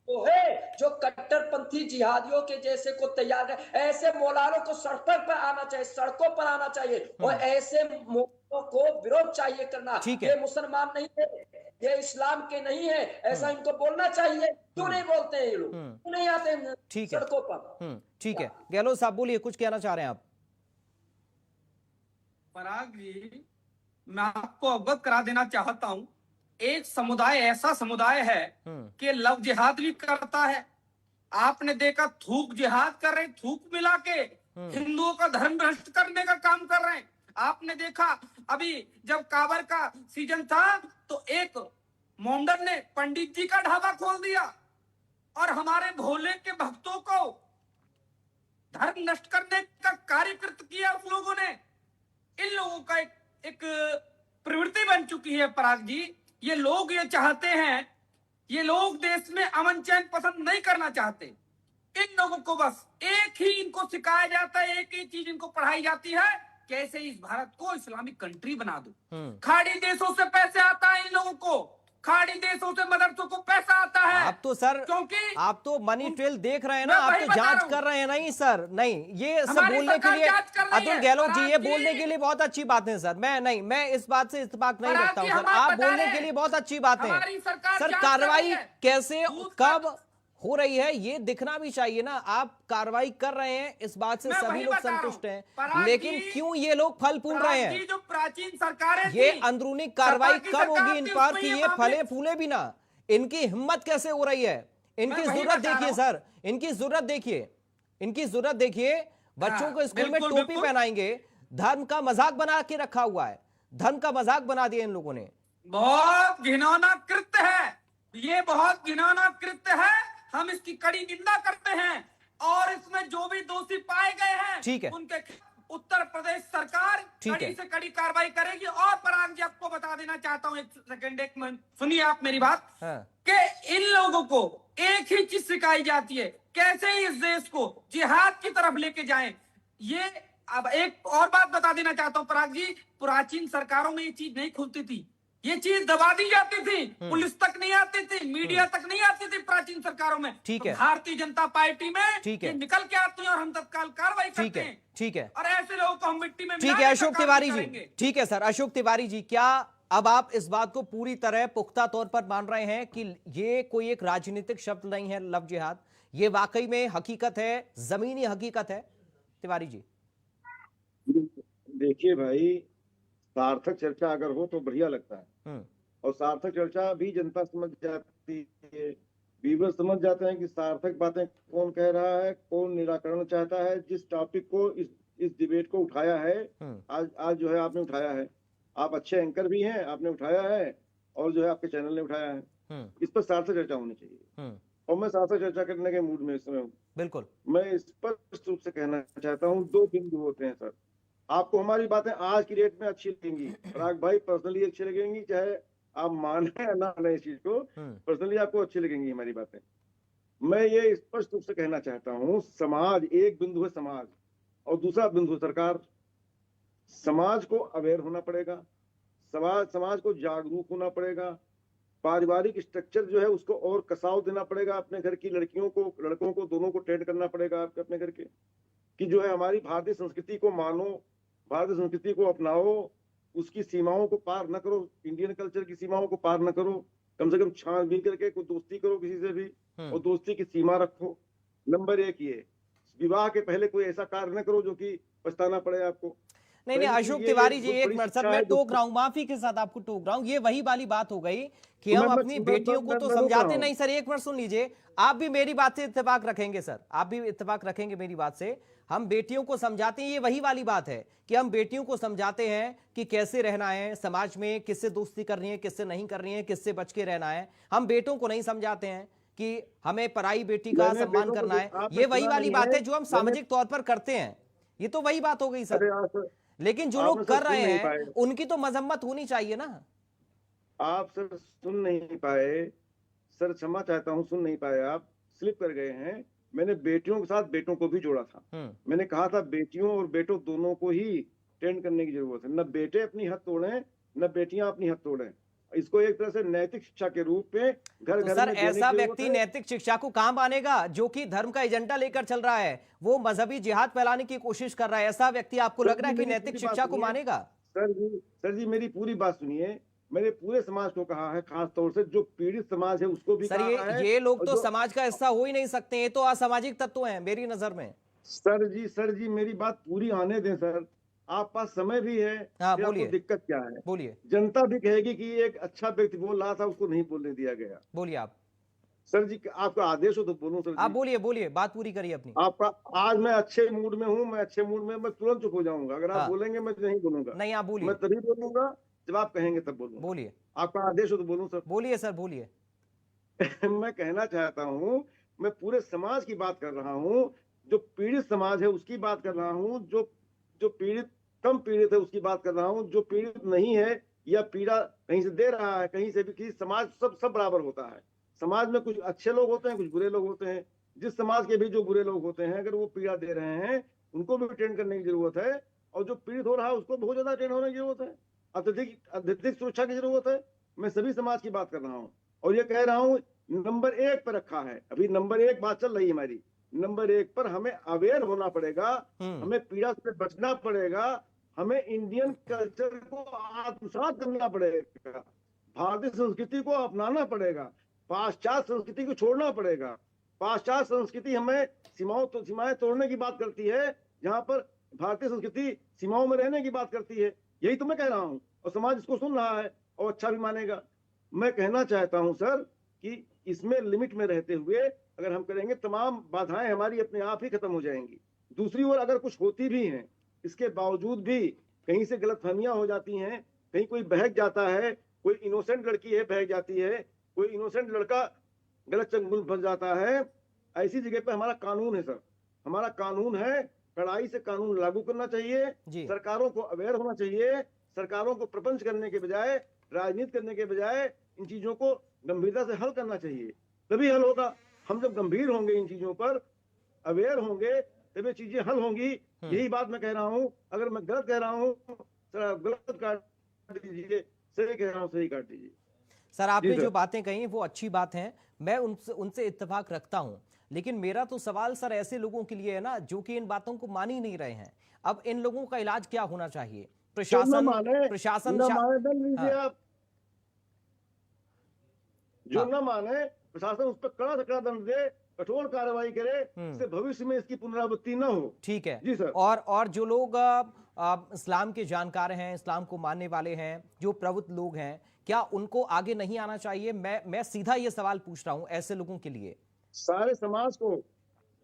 तो है जो कट्टरपंथी जिहादियों के जैसे को तैयार है, ऐसे मौलानों को सड़कों पर आना चाहिए, सड़कों पर आना चाहिए और ऐसे मौलानों को विरोध चाहिए करना। ये मुसलमान नहीं है, ये इस्लाम के नहीं है, ऐसा इनको बोलना चाहिए। क्यों नहीं बोलते हैं ये लोग, क्यों नहीं आते हैं सड़कों पर? ठीक है, गहलोत साहब बोलिए, कुछ कहना चाह रहे हैं आप? पराग जी, मैं आपको अवगत करा देना चाहता हूं एक समुदाय ऐसा समुदाय है कि लव जिहाद भी करता है। आपने देखा थूक जिहाद कर रहे, थूक मिला के हिंदुओं का धर्म भ्रष्ट करने का काम कर रहे हैं। आपने देखा अभी जब कांवर का सीजन था तो एक मोमडन ने पंडित जी का ढाबा खोल दिया और हमारे भोले के भक्तों को धर्म नष्ट करने का कार्य कृत किया उस लोगों ने। इन लोगों का एक प्रवृत्ति बन चुकी है पराग जी। ये लोग ये चाहते हैं, ये लोग देश में अमन चैन पसंद नहीं करना चाहते। इन लोगों को बस एक ही इनको सिखाया जाता है, एक ही चीज इनको पढ़ाई जाती है, कैसे इस भारत को इस्लामिक कंट्री बना दो। खाड़ी देशों से पैसे आता है इन लोगों को, खाड़ी देशों से मदरसों को पैसा आता है। आप तो सर, क्योंकि आप तो मनी ट्रेल देख रहे हैं ना, आप तो जांच कर रहे हैं। नहीं सर, नहीं, ये सब बोलने के लिए अतुल गहलोत जी, ये बोलने के लिए बहुत अच्छी बात है सर। मैं इस बात से इत्तेफाक नहीं रखता हूं सर। आप बोलने के लिए बहुत अच्छी बात है सर। कार्रवाई कैसे कब हो रही है ये दिखना भी चाहिए ना। आप कार्रवाई कर रहे हैं, इस बात से सभी लोग संतुष्ट हैं, लेकिन क्यों ये लोग फल फूल रहे हैं? जो प्राचीन सरकारें ये अंदरूनी कार्रवाई कब होगी इन पर कि ये फले फूले भी ना? इनकी हिम्मत कैसे हो रही है? इनकी जरूरत देखिए सर, इनकी जरूरत देखिए, इनकी जरूरत देखिए। बच्चों को स्कूल में टोपी पहनाएंगे, धर्म का मजाक बना के रखा हुआ है, धर्म का मजाक बना दिया इन लोगों ने। बहुत घिनौना कृत्य है ये, बहुत घिनौना कृत्य है। हम इसकी कड़ी निंदा करते हैं और इसमें जो भी दोषी पाए गए हैं, ठीक है, उनके उत्तर प्रदेश सरकार कड़ी से कड़ी कार्रवाई करेगी। और पराग जी आपको बता देना चाहता हूं, एक सेकंड, एक मिनट सुनिए आप मेरी बात, कि इन लोगों को एक ही चीज सिखाई जाती है, कैसे इस देश को जिहाद की तरफ लेके जाएं। ये अब एक और बात बता देना चाहता हूं पराग जी, प्राचीन सरकारों में ये चीज नहीं खुलती थी, ये चीज दबा दी जाती थी, पुलिस तक नहीं आती थी, मीडिया तक नहीं आती थी प्राचीन सरकारों में। ठीक है, भारतीय जनता पार्टी में ठीक है, निकल के आती है और हम तत्काल कार्रवाई करते हैं। ठीक है, और ऐसे लोगों को हम मिट्टी में ठीक है। अशोक तिवारी जी, ठीक है सर, अशोक तिवारी जी, क्या अब आप इस बात को पूरी तरह पुख्ता तौर पर मान रहे हैं कि ये कोई एक राजनीतिक शब्द नहीं है लव जिहाद, ये वाकई में हकीकत है, जमीनी हकीकत है? तिवारी जी देखिए भाई, सार्थक चर्चा अगर हो तो बढ़िया लगता है, और सार्थक चर्चा भी जनता समझ जाती है, व्यूअर समझ जाते हैं कि सार्थक बातें कौन कह रहा है, कौन निराकरण चाहता है। जिस टॉपिक को इस डिबेट को उठाया है, आज जो है आपने उठाया है, आप अच्छे एंकर भी हैं, आपने उठाया है, और जो है आपके चैनल ने उठाया है, इस पर सार्थक चर्चा होनी चाहिए। और मैं सार्थक चर्चा करने के मूड में इस समय हूँ। बिल्कुल, मैं स्पष्ट रूप से कहना चाहता हूँ, दो बिंदु होते हैं सर। आपको हमारी बातें आज की डेट में अच्छी लगेंगी, पराग भाई पर्सनली अच्छी लगेंगी, चाहे आप माने या ना माने इस चीज को, पर्सनली आपको अच्छी लगेंगी हमारी बातें। मैं ये स्पष्ट रूप से कहना चाहता हूँ, समाज, एक बिंदु है समाज और दूसरा बिंदु है सरकार। समाज को अवेयर होना पड़ेगा, समाज को जागरूक होना पड़ेगा, पारिवारिक स्ट्रक्चर जो है उसको और कसाव देना पड़ेगा, अपने घर की लड़कियों को, लड़कों को, दोनों को ट्रेंड करना पड़ेगा आपके अपने घर के, कि जो है हमारी भारतीय संस्कृति को मानो, भारतीय संस्कृति को अपनाओ, उसकी सीमाओं को पार न करो, इंडियन कल्चर की सीमाओं को पार न करो, कम से कम छानबीन करके कोई दोस्ती करो किसी से भी, और दोस्ती की सीमा रखो। नंबर एक, ये विवाह के पहले कोई ऐसा कार्य न करो जो कि पछताना पड़े आपको। नहीं, अशोक तिवारी जी एक मिनट सर, मैं टोक रहा हूं, माफी के साथ आपको टोक रहा हूं। ये वही वाली बात हो गई कि हम अपनी बेटियों को तो समझाते नहीं। सर एक मिनट सुन लीजिए, आप भी मेरी बात से इत्तेफाक रखेंगे सर, आप भी इत्तेफाक रखेंगे मेरी बात से। हम बेटियों को समझाते हैं, ये वही वाली बात है कि हम बेटियों को समझाते हैं कि कैसे रहना है समाज में, किससे दोस्ती करनी है, किससे नहीं करनी है, किससे बच के रहना है। हम बेटों को नहीं समझाते हैं कि हमें पराई बेटी का सम्मान करना है। ये वही वाली बात है जो हम सामाजिक तौर पर करते हैं, ये तो वही बात हो गई सर। लेकिन जो लोग कर रहे हैं उनकी तो मजम्मत होनी चाहिए ना। आप सर सुन नहीं पाए, सर क्षमा चाहता हूं, सुन नहीं पाए, आप स्लिप कर गए हैं। मैंने बेटियों के साथ बेटों को भी जोड़ा था। मैंने कहा था बेटियों और बेटों दोनों को ही ट्रेंड करने की जरूरत है, न बेटे अपनी हद तोड़ें न बेटियां अपनी हद तोड़ें। इसको एक तरह से नैतिक शिक्षा के रूप में घर घर सर ऐसा व्यक्ति नैतिक शिक्षा को कहां मानेगा जो कि धर्म का एजेंडा लेकर चल रहा है, वो मजहबी जिहाद फैलाने की कोशिश कर रहा है। ऐसा व्यक्ति आपको लग रहा है कि नैतिक शिक्षा को मानेगा? सर जी मेरी पूरी बात सुनिए। मैंने पूरे समाज को कहा है, खास तौर से जो पीड़ित समाज है उसको भी कहा है। ये लोग तो समाज का हिस्सा हो ही नहीं सकते, ये तो असामाजिक तत्व हैं मेरी नजर में। सर जी मेरी बात पूरी आने दें सर। आप पास समय भी है, हाँ फिर आपको बोलिए, दिक्कत क्या है? बोलिए, जनता भी कहेगी कि एक अच्छा व्यक्ति बोल रहा था, उसको नहीं बोलने दिया गया। बोलिए आप सर जी, आपका आदेश हो तो बोलूं सर आप जी? बोलिए, बोलिए, बात पूरी करिए अपनी। आपका आज मैं अच्छे मूड में हूँ, मैं अच्छे मूड में मैं तुरंत चुप हो जाऊंगा। अगर आप हाँ बोलेंगे मैं नहीं बोलूंगा। नहीं, आप बोलिए, मैं तभी बोलूंगा जब आप कहेंगे तब बोलूंगा। बोलिए, आपका आदेश हो तो बोलूं सर? बोलिए सर, बोलिए। मैं कहना चाहता हूँ, मैं पूरे समाज की बात कर रहा हूँ, जो पीड़ित समाज है उसकी बात कर रहा हूँ, जो जो पीड़ित कम पीड़ित है उसकी बात कर रहा हूँ, जो पीड़ित नहीं है या पीड़ा कहीं से दे रहा है, कहीं से भी, किसी समाज सब बराबर होता है। समाज में कुछ अच्छे लोग होते हैं, कुछ बुरे लोग होते हैं। जिस समाज के भी जो बुरे लोग होते हैं, अगर वो पीड़ा दे रहे हैं, उनको भी ट्रेन करने की जरूरत है, और जो पीड़ित हो रहा है उसको बहुत ज्यादा ट्रेन होने की जरूरत है। अत्यधिक सुरक्षा की जरूरत है। मैं सभी समाज की बात कर रहा हूँ, और ये कह रहा हूँ नंबर 1 पर रखा है। अभी नंबर 1 बात चल रही है हमारी। नंबर 1 पर हमें अवेयर होना पड़ेगा, हमें पीड़ा से बचना पड़ेगा, हमें इंडियन कल्चर को आत्मसात करना पड़ेगा, भारतीय संस्कृति को अपनाना पड़ेगा, पाश्चात्य संस्कृति को छोड़ना पड़ेगा। पाश्चात्य संस्कृति हमें सीमाएं तोड़ने की बात करती है, जहां पर भारतीय संस्कृति सीमाओं में रहने की बात करती है। यही तो मैं कह रहा हूं, और समाज इसको सुन रहा है और अच्छा भी मानेगा। मैं कहना चाहता हूं सर कि इसमें लिमिट में रहते हुए अगर हम करेंगे, तमाम बाधाएं हमारी अपने आप ही खत्म हो जाएंगी। दूसरी ओर अगर कुछ होती भी हैं, इसके बावजूद भी कहीं से गलतफहमियां हो जाती हैं, कहीं कोई बहक जाता है, कोई इनोसेंट लड़की है बहक जाती है, कोई इनोसेंट लड़का गलत चंगुल फंस जाता है, ऐसी जगह पे हमारा कानून है सर, हमारा कानून है। कड़ाई से कानून लागू करना चाहिए, सरकारों को अवेयर होना चाहिए, सरकारों को प्रपंच करने के बजाय, राजनीति करने के बजाय इन चीजों को गंभीरता से हल करना चाहिए, तभी हल होगा। हम जब गंभीर होंगे, इन चीजों पर अवेयर होंगे, तभी चीजें हल होंगी। यही बात मैं कह रहा हूं। अगर मैं गलत कह रहा हूं सर, गलत काट दीजिए, सही कह रहा हूं सही काट दीजिए। सर आपने जो बातें कही वो अच्छी बात हैं, मैं उनसे इत्तेफाक रखता हूं, लेकिन मेरा तो सवाल सर ऐसे लोगों के लिए है ना जो कि इन बातों को मान ही नहीं रहे हैं। अब इन लोगों का इलाज क्या होना चाहिए? प्रशासन जो न माने, प्रशासन उस पर कड़ा से कड़ा दंड दे, कठोर कार्रवाई करे, इससे भविष्य में इसकी पुनरावृत्ति न हो। ठीक है जी सर। और जो लोग इस्लाम के जानकार हैं, इस्लाम को मानने वाले हैं, जो प्रबुद्ध लोग हैं, क्या उनको आगे नहीं आना चाहिए? मैं सीधा ये सवाल पूछ रहा हूं ऐसे लोगों के लिए। सारे समाज को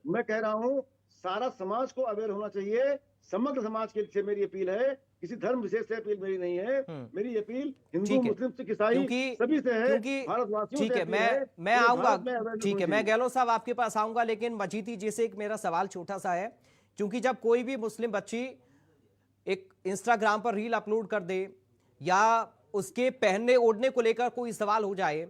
मैं कह रहा हूं, सारा समाज को अवेयर होना चाहिए। समग्र समाज के लिए मेरी अपील है, किसी धर्म विशेष से अपील मेरी नहीं है। मेरी अपील हिंदू, मुस्लिम, सिख, ईसाई सभी से है, भारतवासियों से। ठीक है, मैं आऊंगा, ठीक है, मैं गहलोत साहब आपके पास आऊंगा, लेकिन मजीदी जी से एक मेरा सवाल छोटा सा है। क्योंकि जब कोई भी मुस्लिम बच्ची एक इंस्टाग्राम पर रील अपलोड कर दे, या उसके पहनने ओढ़ने को लेकर कोई सवाल हो जाए,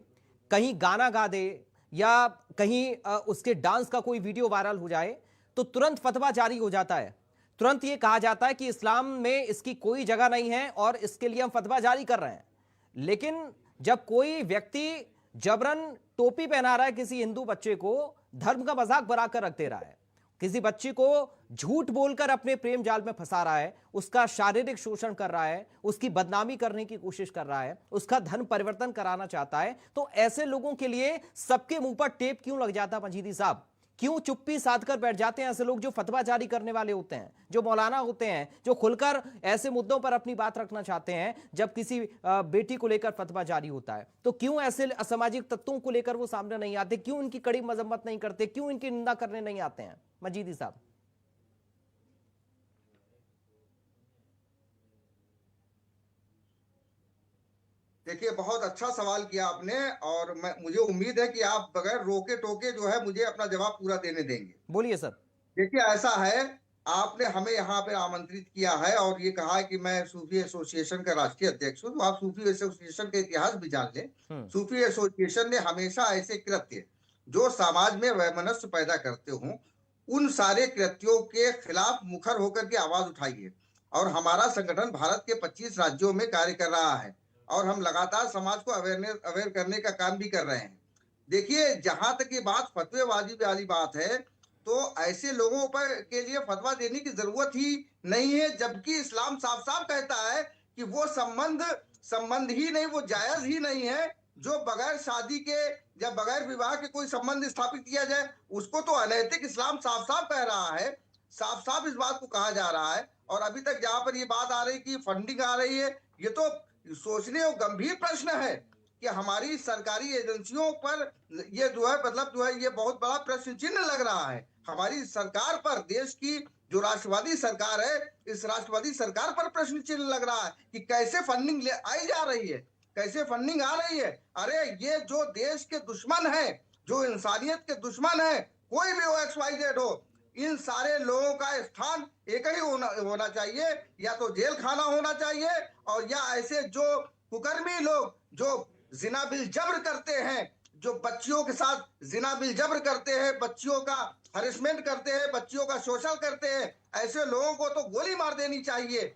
कहीं गाना गा दे, या कहीं उसके डांस का कोई वीडियो वायरल हो जाए, तो तुरंत फतवा जारी हो जाता है। तुरंत ये कहा जाता है कि इस्लाम में इसकी कोई जगह नहीं है और इसके लिए हम फतवा जारी कर रहे हैं। लेकिन जब कोई व्यक्ति जबरन टोपी पहना रहा है किसी हिंदू बच्चे को, धर्म का मजाक बनाकर रख दे रहा है, किसी बच्ची को झूठ बोलकर अपने प्रेम जाल में फंसा रहा है, उसका शारीरिक शोषण कर रहा है, उसकी बदनामी करने की कोशिश कर रहा है, उसका धर्म परिवर्तन कराना चाहता है, तो ऐसे लोगों के लिए सबके मुंह पर टेप क्यों लग जाता है मजीदी साहब? क्यों चुप्पी साध कर बैठ जाते हैं ऐसे लोग जो फतवा जारी करने वाले होते हैं, जो मौलाना होते हैं, जो खुलकर ऐसे मुद्दों पर अपनी बात रखना चाहते हैं? जब किसी बेटी को लेकर फतवा जारी होता है, तो क्यों ऐसे असामाजिक तत्वों को लेकर वो सामने नहीं आते? क्यों इनकी कड़ी मजम्मत नहीं करते? क्यों इनकी निंदा करने नहीं आते हैं मजीदी साहब? देखिए, बहुत अच्छा सवाल किया आपने, और मुझे उम्मीद है कि आप बगैर रोके टोके जो है मुझे अपना जवाब पूरा देने देंगे। बोलिए सर। देखिए, ऐसा है, आपने हमें यहाँ पे आमंत्रित किया है और ये कहा है कि मैं सूफी एसोसिएशन का राष्ट्रीय अध्यक्ष हूँ, तो आप सूफी एसोसिएशन का इतिहास भी जान लें। सूफी एसोसिएशन ने हमेशा ऐसे कृत्य जो समाज में वैमनस्य पैदा करते हों, उन सारे कृत्यों के खिलाफ मुखर होकर के आवाज उठाई है। और हमारा संगठन भारत के 25 राज्यों में कार्य कर रहा है, और हम लगातार समाज को अवेयर करने का काम भी कर रहे हैं। देखिए, जहां तक ये बात फतवेबाजी वाली बात है, तो ऐसे लोगों पर के लिए फतवा देने की जरूरत ही नहीं है, जबकि इस्लाम साफ साफ कहता है कि वो संबंध ही नहीं, वो जायज ही नहीं है जो बगैर शादी के या बगैर विवाह के कोई संबंध स्थापित किया जाए, उसको तो अनैतिक इस्लाम साफ साफ कह रहा है, साफ साफ इस बात को कहा जा रहा है। और अभी तक जहां पर ये बात आ रही कि फंडिंग आ रही है, ये तो सोचने और गंभीर प्रश्न है कि हमारी सरकारी एजेंसियों पर ये जो है मतलब जो है ये बहुत बड़ा प्रश्न चिन्ह लग रहा है। हमारी सरकार पर, देश की जो राष्ट्रवादी सरकार है, इस राष्ट्रवादी सरकार पर प्रश्न चिन्ह लग रहा है कि कैसे फंडिंग आई जा रही है, कैसे फंडिंग आ रही है। अरे ये जो देश के दुश्मन है, जो इंसानियत के दुश्मन है, कोई भी हो, XYZ हो, इन सारे लोगों का स्थान एक ही होना चाहिए, या तो जेल खाना होना चाहिए, और या ऐसे जो कुकर्मी लोग जो जिना बिल जब्र करते हैं, जो बच्चियों के साथ जिना बिल जब्र करते हैं, बच्चियों का हरेसमेंट करते हैं, बच्चियों का शोषण करते हैं, ऐसे लोगों को तो गोली मार देनी चाहिए।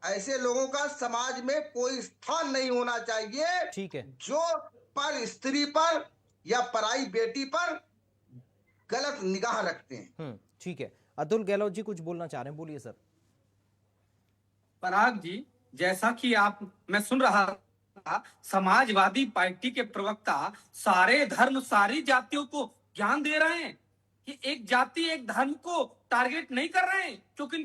ऐसे लोगों का समाज में कोई स्थान नहीं होना चाहिए। ठीक है। जो पर स्त्री पर या पराई बेटी पर गलत निगाह रखते हैं। ठीक है। अतुल गहलोत जी कुछ बोलना चाह रहे हैं, बोलिए सर। पराग जी, जैसा कि मैं सुन रहा था, समाजवादी पार्टी के प्रवक्ता सारे धर्म सारी जातियों को ज्ञान दे रहे हैं कि एक जाति एक धर्म को टारगेट नहीं कर रहे हैं, क्योंकि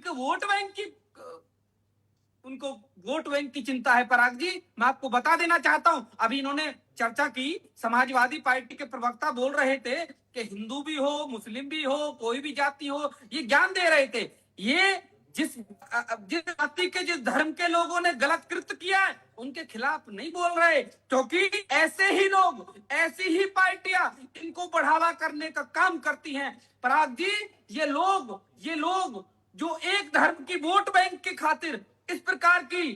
उनको वोट बैंक की चिंता है। पराग जी, मैं आपको बता देना चाहता हूं, अभी इन्होंने चर्चा की, समाजवादी पार्टी के प्रवक्ता बोल रहे थे कि हिंदू भी हो, मुस्लिम भी हो, कोई भी जाति हो, ये ज्ञान दे रहे थे। ये जिस जाति के, जिस धर्म के लोगों ने गलत कृत्य किया है, उनके खिलाफ नहीं बोल रहे, क्योंकि ऐसे ही लोग, ऐसी ही पार्टियां इनको बढ़ावा करने का काम करती हैं। पराग जी, ये लोग जो एक धर्म की वोट बैंक की खातिर इस प्रकार की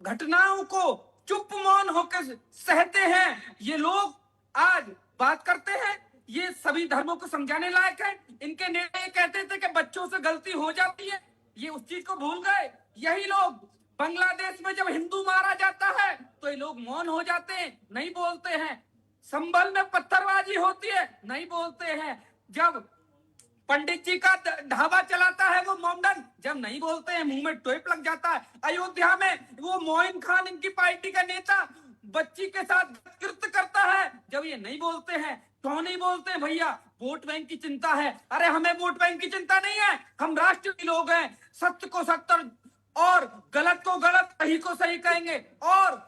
घटनाओं को चुप मौन होकर सहते हैं, ये लोग आज बात करते हैं, ये सभी धर्मों को समझाने लायक है। इनके नेता ये कहते थे कि बच्चों से गलती हो जाती है, ये उस चीज को भूल गए। यही लोग बांग्लादेश में जब हिंदू मारा जाता है तो ये लोग मौन हो जाते हैं, नहीं बोलते हैं। संभल में पत्थरबाजी होती है, नहीं बोलते हैं। जब पंडित जी का ढाबा चलाता है वो मोमडन, जब नहीं बोलते हैं, मुंह में टोप लग जाता है। अयोध्या में वो मोइन खान, इनकी पार्टी का नेता, बच्ची के साथ कृत्य करता है, जब ये नहीं बोलते हैं। क्यों नहीं बोलते हैं भैया? वोट बैंक की चिंता है। अरे हमें वोट बैंक की चिंता नहीं है, हम राष्ट्रीय लोग हैं, सत्य को सत्य और गलत को गलत, सही को सही कहेंगे। और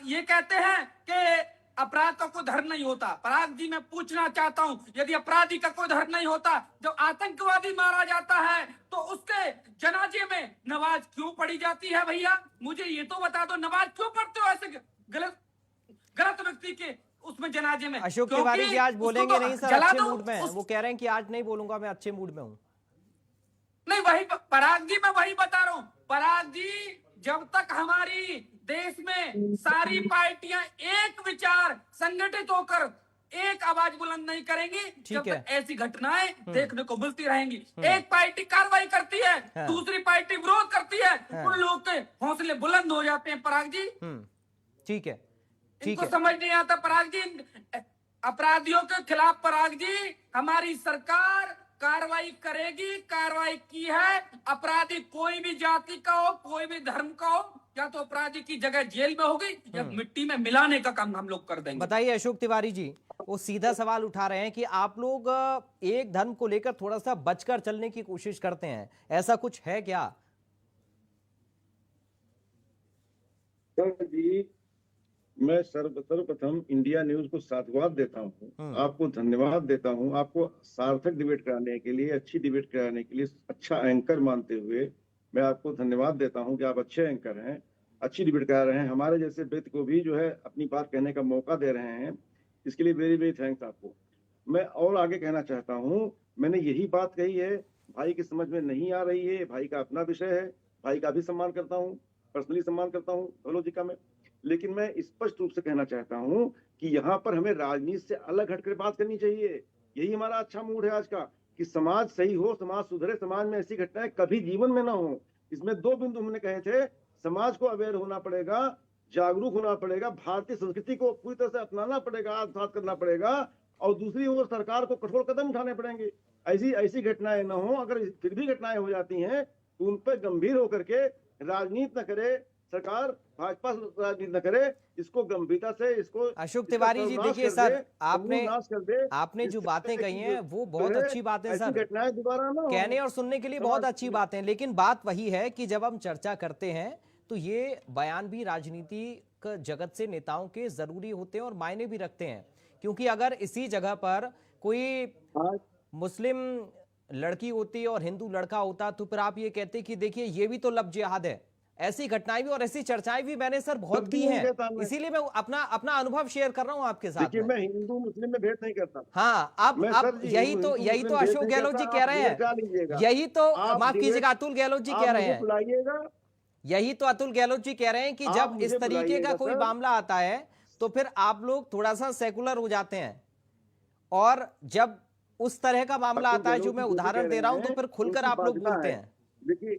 ये कहते हैं कि अपराध का कोई धर्म नहीं होता। पराग जी, मैं पूछना चाहता हूं, यदि अपराधी का कोई धर्म नहीं होता, जब आतंकवादी मारा जाता है तो उसके जनाजे में नमाज क्यों पढ़ी जाती है? भैया मुझे ये तो बता दो, नमाज क्यों पढ़ते हो ऐसे गलत व्यक्ति के उसमें जनाजे में? अशोक तिवारी जी आज बोलेंगे नहीं सर, अच्छे मूड में। वो कह रहे हैं कि आज नहीं बोलूंगा, मैं अच्छे मूड में हूँ। नहीं, वही पराग जी, मैं वही बता रहा हूँ। पराग जी, जब तक हमारी देश में सारी पार्टियां एक विचार संगठित होकर एक आवाज बुलंद नहीं करेंगी, जब तक ऐसी घटनाएं देखने को मिलती रहेंगी। एक पार्टी कार्रवाई करती है, दूसरी पार्टी विरोध करती है, उन लोगों के हौसले बुलंद हो जाते हैं। पराग जी, ठीक है, इनको समझ नहीं आता। पराग जी, अपराधियों के खिलाफ पराग जी हमारी सरकार कार्रवाई करेगी, कार्रवाई की है। अपराधी कोई भी जाति का हो, कोई भी धर्म का हो, या तो अपराधी की जगह जेल में होगी या मिट्टी में मिलाने का काम हम लोग कर देंगे। बताइए अशोक तिवारी जी, वो सीधा सवाल उठा रहे हैं कि आप लोग एक धर्म को लेकर थोड़ा सा बचकर चलने की कोशिश करते हैं, ऐसा कुछ है क्या? सर जी, मैं सर्वप्रथम इंडिया न्यूज को साधुवाद देता हूँ, आपको धन्यवाद देता हूँ। आपको सार्थक डिबेट कराने के लिए, अच्छी डिबेट कराने के लिए, अच्छा एंकर मानते हुए मैं आपको धन्यवाद देता हूँ कि आप अच्छे एंकर हैं, अच्छी डिबेट करा रहे हैं, हमारे जैसे व्यक्ति को भी जो है अपनी बात कहने का मौका दे रहे हैं। इसके लिए वेरी वेरी थैंक्स आपको। मैं और आगे कहना चाहता हूँ, मैंने यही बात कही है, भाई की समझ में नहीं आ रही है, भाई का अपना विषय है, भाई का भी सम्मान करता हूँ, पर्सनली सम्मान करता हूँ गहलोत जी का मैं। लेकिन मैं स्पष्ट रूप से कहना चाहता हूं कि यहाँ पर हमें राजनीति से अलग हटकर बात करनी चाहिए। यही हमारा अच्छा मूड है आज का, कि समाज सही हो, समाज सुधरे, समाज में ऐसी घटनाएं कभी जीवन में ना हो। इसमें दो बिंदु हमने कहे थे, समाज को अवेयर होना पड़ेगा, जागरूक होना पड़ेगा, भारतीय संस्कृति को पूरी तरह से अपनाना पड़ेगा, आत्मसात करना पड़ेगा, और दूसरी ओर सरकार को कठोर कदम उठाने पड़ेंगे। ऐसी घटनाएं ना हो। अगर फिर भी घटनाएं हो जाती हैं तो उन पर गंभीर होकर के राजनीति न करे, सरकार भाजपा राजनीति न करे, इसको गंभीरता से इसको अशोक तिवारी जी, देखिए सर, आपने जो बातें कही हैं वो बहुत अच्छी बातें सर, घटनाएं दोबारा ना कहने और सुनने के लिए बहुत अच्छी बातें, लेकिन बात वही है कि जब हम चर्चा करते हैं तो ये बयान भी राजनीतिक जगत से नेताओं के जरूरी होते हैं और मायने भी रखते हैं, क्योंकि अगर इसी जगह पर कोई मुस्लिम लड़की होती और हिंदू लड़का होता तो फिर आप ये कहते कि देखिए ये भी तो लब जिहाद है। ऐसी घटनाएं भी और ऐसी चर्चाएं भी मैंने सर बहुत की हैं, इसीलिए मैं अपना अनुभव शेयर कर रहा हूं आपके साथ। देखिए, मैं हिंदू मुस्लिम में भेद नहीं करता। हाँ, अब यही तो अशोक गहलोत जी कह रहे हैं, यही तो, माफ कीजिएगा, अतुल गहलोत जी कह रहे हैं, यही तो अतुल गहलोत जी कह रहे हैं कि जब इस तरीके का कोई मामला आता है तो फिर आप लोग थोड़ा सा सेकुलर हो जाते हैं, और जब उस तरह का मामला आता है जो मैं उदाहरण दे रहा हूं तो फिर खुलकर आप लोग बोलते हैं। देखिए,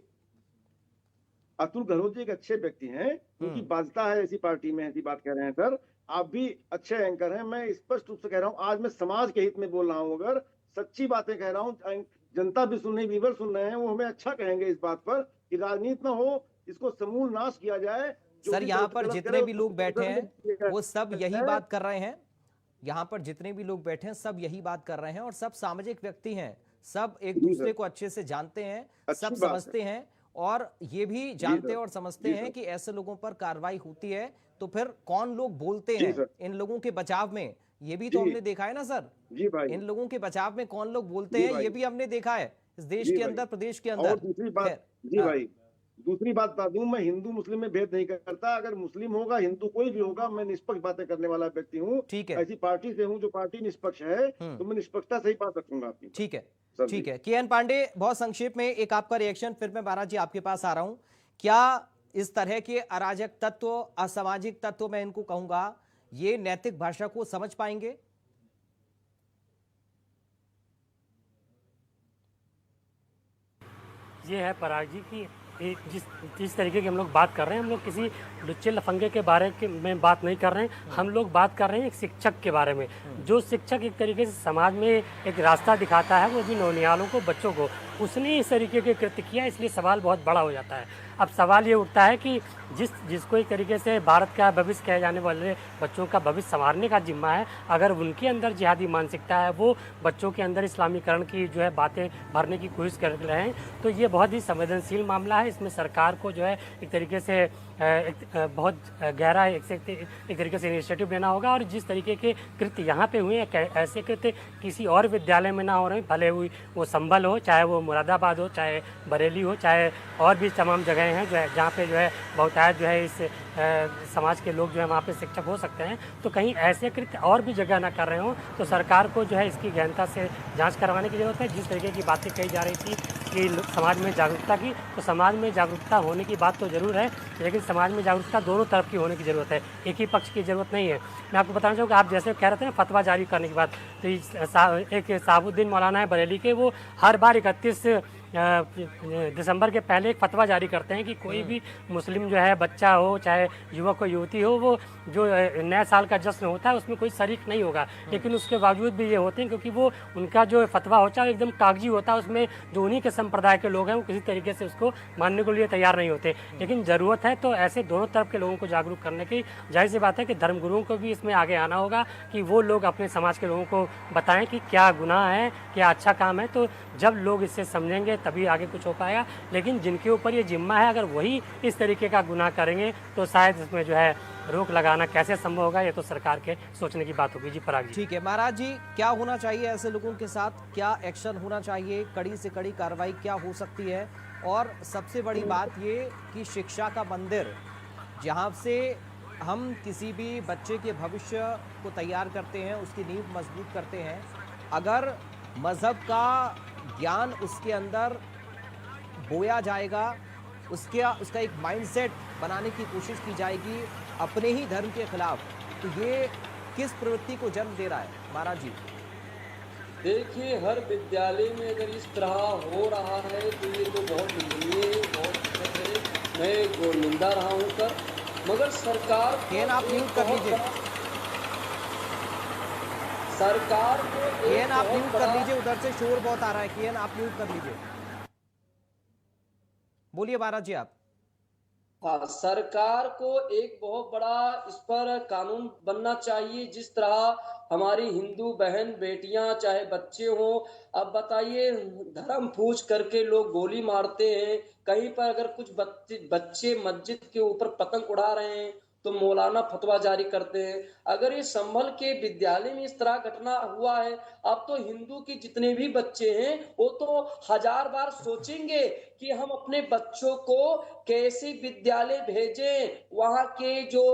अतुल गहलोत जी एक अच्छे व्यक्ति हैं, उनकी बाध्यता है ऐसी पार्टी में, ऐसी बात कह रहे हैं सर। आप भी अच्छे एंकर हैं, मैं स्पष्ट रूप से कह रहा हूं, आज मैं समाज के हित में बोल रहा हूं, अगर सच्ची बातें कह रहा हूं, जनता भी सुन रही, व्यूअर सुन रहे हैं, वो हमें अच्छा कहेंगे इस बात पर कि राजनीति न हो, इसको समूल नाश किया जाए। सर, यहाँ पर जितने भी लोग बैठे हैं वो सब यही बात कर रहे हैं, यहाँ पर जितने भी लोग बैठे हैं सब यही बात कर रहे हैं, और सब सामाजिक व्यक्ति हैं, सब एक दूसरे को अच्छे से जानते हैं, सब समझते हैं, और ये भी जानते और समझते हैं कि ऐसे लोगों पर कार्रवाई होती है तो फिर कौन लोग बोलते हैं इन लोगों के बचाव में, ये भी तो हमने देखा है ना सर। जी भाई, इन लोगों के बचाव में कौन लोग बोलते हैं ये भी हमने देखा है इस देश के अंदर, प्रदेश के अंदर। दूसरी बात, जी भाई, दूसरी बात बता दूं, मैं हिंदू मुस्लिम में भेद नहीं करता। अगर मुस्लिम होगा, हिंदू कोई भी होगा, मैं निष्पक्ष बातें करने वाला व्यक्ति हूँ। ठीक है, ऐसी पार्टी से हूँ जो पार्टी निष्पक्ष है, तो मैं निष्पक्षता से ही बात रखूंगा आपकी। ठीक है, ठीक है। के एन पांडे, बहुत संक्षेप में एक आपका रिएक्शन, फिर मैं महाराज जी आपके पास आ रहा हूं। क्या इस तरह के अराजक तत्व, असामाजिक तत्व, मैं इनको कहूंगा, ये नैतिक भाषा को समझ पाएंगे? ये है पराग जी की जिस तरीके की हम लोग बात कर रहे हैं, हम लोग किसी लुच्चे लफंगे के बारे में बात नहीं कर रहे हैं, हम लोग बात कर रहे हैं एक शिक्षक के बारे में, जो शिक्षक एक तरीके से समाज में एक रास्ता दिखाता है, वो भी नौनिहालों को, बच्चों को, उसने इस तरीके के कृत्य किया, इसलिए सवाल बहुत बड़ा हो जाता है। अब सवाल ये उठता है कि जिसको एक तरीके से भारत का भविष्य कहे जाने वाले बच्चों का भविष्य संवारने का जिम्मा है, अगर उनके अंदर जिहादी मानसिकता है, वो बच्चों के अंदर इस्लामीकरण की जो है बातें भरने की कोशिश कर रहे हैं, तो ये बहुत ही संवेदनशील मामला है। इसमें सरकार को जो है एक तरीके से बहुत गहरा एक तरीके से इनिशिएटिव लेना होगा, और जिस तरीके के कृत्य यहाँ पे हुए हैं, ऐसे कृत्य किसी और विद्यालय में ना हो रहे हैं, भले वो संभल हो, चाहे वो मुरादाबाद हो, चाहे बरेली हो, चाहे और भी तमाम जगह हैं जो है जहाँ पे जो है बहुतायत जो है इस समाज के लोग जो है वहाँ पे शिक्षक हो सकते हैं, तो कहीं ऐसे कृत्य और भी जगह ना कर रहे हों, तो सरकार को जो है इसकी गहनता से जांच करवाने की ज़रूरत है। जिस तरीके की बातें कही जा रही थी कि समाज में जागरूकता की, तो समाज में जागरूकता होने की बात तो ज़रूर है, लेकिन समाज में जागरूकता दोनों तरफ की होने की ज़रूरत है, एक ही पक्ष की ज़रूरत नहीं है। मैं आपको बताना चाहूँगा, आप जैसे कह रहे थे ना फतवा जारी करने की बात, तो एक साहबुद्दीन मौलाना है बरेली के, वो हर बार 31 दिसंबर के पहले एक फतवा जारी करते हैं कि कोई भी मुस्लिम जो है बच्चा हो, चाहे युवक हो, युवती हो, वो जो नए साल का जश्न होता है उसमें कोई शरीक नहीं होगा। लेकिन उसके बावजूद भी ये होते हैं, क्योंकि वो उनका जो फतवा होता है एकदम कागजी होता है, उसमें जो उन्हीं के संप्रदाय के लोग हैं वो किसी तरीके से उसको मानने के लिए तैयार नहीं होते। लेकिन ज़रूरत है तो ऐसे दोनों तरफ के लोगों को जागरूक करने की। जाहिर सी बात है कि धर्मगुरुओं को भी इसमें आगे आना होगा कि वो लोग अपने समाज के लोगों को बताएं कि क्या गुनाह है, क्या अच्छा काम है। तो जब लोग इससे समझेंगे तभी आगे कुछ हो पाएगा। लेकिन जिनके ऊपर ये जिम्मा है, अगर वही इस तरीके का गुनाह करेंगे तो शायद इसमें जो है रोक लगाना कैसे संभव होगा, ये तो सरकार के सोचने की बात होगी। जी पराग जी। ठीक है महाराज जी, क्या होना चाहिए ऐसे लोगों के साथ, क्या एक्शन होना चाहिए, कड़ी से कड़ी कार्रवाई क्या हो सकती है? और सबसे बड़ी बात ये कि शिक्षा का मंदिर, जहाँ से हम किसी भी बच्चे के भविष्य को तैयार करते हैं, उसकी नींव मजबूत करते हैं, अगर मज़हब का ज्ञान उसके अंदर बोया जाएगा, उसका एक माइंडसेट बनाने की कोशिश की जाएगी अपने ही धर्म के खिलाफ, तो ये किस प्रवृत्ति को जन्म दे रहा है महाराज जी? देखिए, हर विद्यालय में अगर इस तरह हो रहा है तो ये तो बहुत निंदनीय, बहुत है। मैं निंदा रहा हूँ सर, मगर सरकार आप म्यूट कर लीजिए, सरकार को आप म्यूट कर लीजिए, उधर से शोर बहुत आ रहा है। केएन आप म्यूट कर लीजिए, बोलिए महाराज जी आप। हाँ, सरकार को एक बहुत बड़ा इस पर कानून बनना चाहिए। जिस तरह हमारी हिंदू बहन बेटियां चाहे बच्चे हों, अब बताइए धर्म पूछ करके लोग गोली मारते हैं। कहीं पर अगर कुछ बच्चे मस्जिद के ऊपर पतंग उड़ा रहे हैं तो मौलाना फतवा जारी करते हैं। अगर ये संभल के विद्यालय में इस तरह घटना हुआ है, अब तो हिंदू के जितने भी बच्चे हैं वो तो 1000 बार सोचेंगे कि हम अपने बच्चों को कैसे विद्यालय भेजें। वहां के जो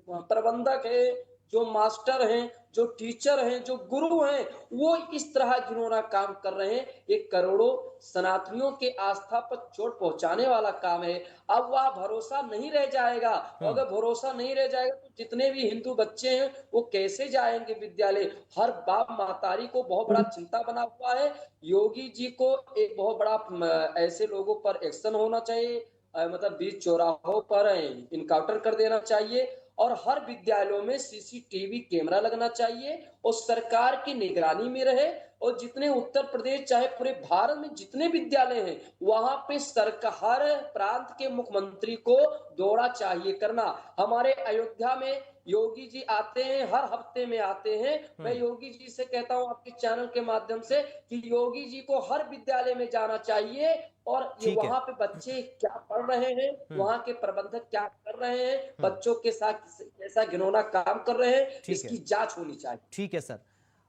प्रबंधक है, जो मास्टर हैं, जो टीचर हैं, जो गुरु हैं, वो इस तरह घिनौना काम कर रहे हैं। ये करोड़ों सनातनियों के आस्था पर चोट पहुंचाने वाला काम है। अब वह भरोसा नहीं रह जाएगा। अगर भरोसा नहीं रह जाएगा तो जितने भी हिंदू बच्चे हैं वो कैसे जाएंगे विद्यालय। हर बाप महतारी को बहुत बड़ा चिंता बना हुआ है। योगी जी को एक बहुत बड़ा ऐसे लोगों पर एक्शन होना चाहिए, मतलब बीच चौराहों पर इनकाउंटर कर देना चाहिए और हर विद्यालयों में सीसीटीवी कैमरा लगना चाहिए और सरकार की निगरानी में रहे। और जितने उत्तर प्रदेश चाहे पूरे भारत में जितने विद्यालय हैं वहां पे सरकार हर प्रांत के मुख्यमंत्री को दौरा चाहिए करना। हमारे अयोध्या में योगी जी आते हैं, हर हफ्ते में आते हैं। मैं योगी जी से कहता हूं आपके चैनल के माध्यम से कि योगी जी को हर विद्यालय में जाना चाहिए और ये वहां पे बच्चे क्या पढ़ रहे हैं, वहां के प्रबंधक क्या कर रहे हैं, बच्चों के साथ कैसा घिनौना काम कर रहे हैं, इसकी जांच होनी चाहिए। ठीक है सर।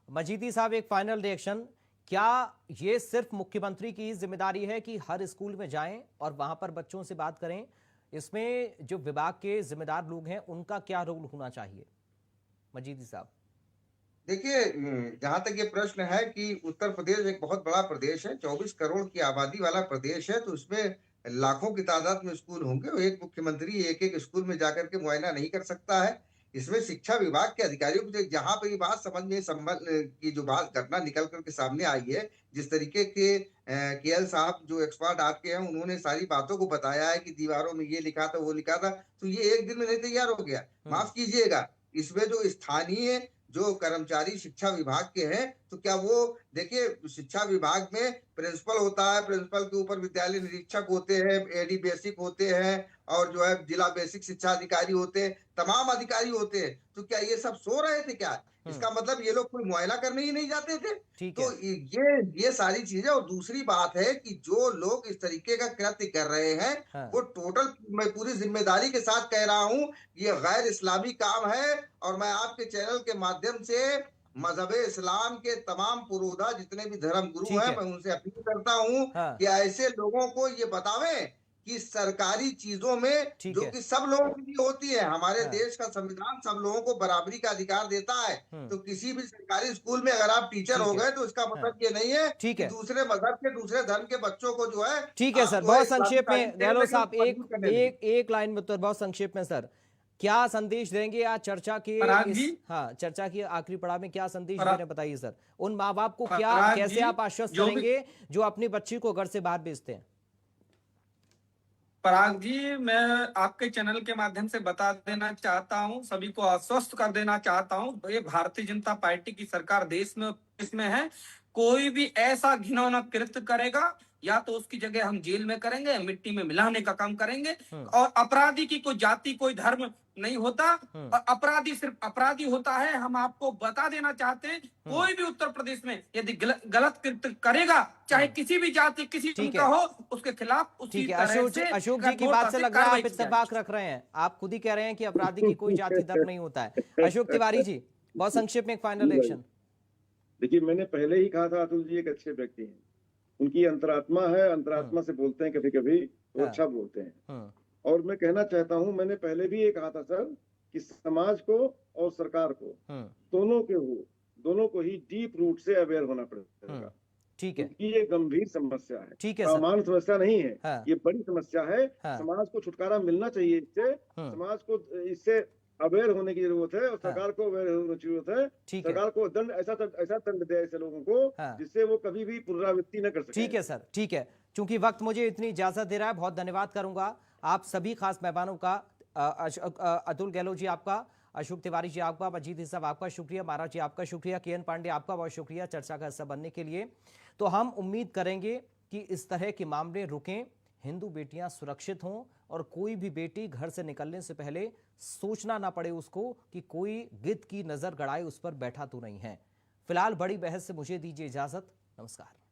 मजीदी साहब, एक फाइनल रिएक्शन, क्या ये सिर्फ मुख्यमंत्री की जिम्मेदारी है कि हर स्कूल में जाएं और वहां पर बच्चों से बात करें? इसमें जो विभाग के जिम्मेदार लोग हैं उनका क्या रोल होना चाहिए? मजीदी साहब। देखिए, जहां तक ये प्रश्न है कि उत्तर प्रदेश एक बहुत बड़ा प्रदेश है, 24 करोड़ की आबादी वाला प्रदेश है, तो उसमें लाखों की तादाद में स्कूल होंगे और एक मुख्यमंत्री एक एक स्कूल में जाकर के मुआयना नहीं कर सकता है। इसमें शिक्षा विभाग के अधिकारियों को जहां पर ये बात समझ में संभल की जो बात घटना निकल करके सामने आई है, जिस तरीके के केएल साहब जो एक्सपर्ट आपके हैं उन्होंने सारी बातों को बताया है कि दीवारों में ये लिखा था वो लिखा था, तो ये एक दिन में नहीं तैयार हो गया। माफ कीजिएगा, इसमें जो स्थानीय जो कर्मचारी शिक्षा विभाग के हैं, तो क्या वो देखिए शिक्षा विभाग में प्रिंसिपल होता है, प्रिंसिपल के ऊपर विद्यालय निरीक्षक होते हैं, एडी बेसिक होते हैं और जो है जिला बेसिक शिक्षा अधिकारी होते हैं, तमाम अधिकारी होते हैं। तो क्या ये सब सो रहे थे क्या? इसका मतलब ये लोग कोई मुआयना करने ही नहीं जाते थे। तो ये सारी चीजें। और दूसरी बात है कि जो लोग इस तरीके का कृत्य कर रहे हैं वो टोटल, मैं पूरी जिम्मेदारी के साथ कह रहा हूं, ये गैर इस्लामी काम है। और मैं आपके चैनल के माध्यम से मजहब इस्लाम के तमाम पुरोधा जितने भी धर्म गुरु हैं, मैं उनसे अपील करता हूं कि ऐसे लोगों को ये बतावें कि सरकारी चीजों में जो कि सब लोगों के लिए होती है, हमारे देश का संविधान सब लोगों को बराबरी का अधिकार देता है। तो किसी भी सरकारी स्कूल में अगर आप टीचर हो गए तो इसका मतलब ये नहीं है कि दूसरे मजहब के दूसरे धर्म के बच्चों को जो है। ठीक है सर, बहुत संक्षेप में गहलोत साहब, एक लाइन में उत्तर, बहुत संक्षेप में सर, क्या संदेश देंगे आज चर्चा के चर्चा की आखिरी पड़ाव में क्या संदेश दे रहे हैं, बताइए सर। उन माँ बाप को क्या, कैसे आप आश्वस्त करेंगे जो अपनी बच्ची को घर से बाहर भेजते हैं? पराग जी, मैं आपके चैनल के माध्यम से बता देना चाहता हूं, सभी को आश्वस्त कर देना चाहता हूं, ये भारतीय जनता पार्टी की सरकार देश में इसमें है। कोई भी ऐसा घिनौना कृत्य करेगा या तो उसकी जगह हम जेल में करेंगे, मिट्टी में मिलाने का काम करेंगे। और अपराधी की कोई जाति कोई धर्म नहीं होता और अपराधी सिर्फ अपराधी होता है। हम आपको बता देना चाहते हैं, कोई भी उत्तर प्रदेश में यदि गलत कृत्य करेगा, चाहे किसी भी जाति किसी का हो, उसके खिलाफ उसी तरह से। अशोक जी की बात से लग रहा है आप इत्तेफाक रख रहे हैं, आप खुद ही कह रहे हैं कि अपराधी की कोई जाति धर्म नहीं होता है। अशोक तिवारी जी, बहुत संक्षेप में एक फाइनल रिएक्शन। देखिए, मैंने पहले ही कहा था अतुल जी एक अच्छे व्यक्ति हैं, उनकी अंतरात्मा है, अंतरात्मा से बोलते हैं, कभी कभी वो अच्छा बोलते हैं। और मैं कहना चाहता हूं, मैंने पहले भी ये कहा था सर कि समाज को और सरकार को दोनों को ही डीप रूट से अवेयर होना पड़ेगा। ठीक है, क्योंकि ये गंभीर समस्या है, ठीक है, सामान्य समस्या नहीं है, ये बड़ी समस्या है। समाज को छुटकारा मिलना चाहिए इससे, समाज को इससे अवेयर होने की जरूरत है और सरकार को अवेयर होने की जरूरत है। सरकार को दंड ऐसा दंड दे ऐसे लोगों को जिससे वो कभी भी पुनरावृत्ति न कर सके। ठीक है सर, ठीक है। चूंकि वक्त मुझे इतनी इजाजत दे रहा है, बहुत धन्यवाद करूंगा आप सभी खास मेहमानों का। अतुल गहलोत जी आपका, अशोक तिवारी जी आपका, मजीद साहब आपका शुक्रिया, महाराज जी आपका शुक्रिया, केएन पांडे आपका बहुत शुक्रिया चर्चा का हिस्सा बनने के लिए। तो हम उम्मीद करेंगे कि इस तरह के मामले रुकें, हिंदू बेटियां सुरक्षित हों और कोई भी बेटी घर से निकलने से पहले सोचना ना पड़े उसको कि कोई गिद्ध की नजर गड़ाए उस पर बैठा तो नहीं है। फिलहाल बड़ी बहस से मुझे दीजिए इजाजत। नमस्कार।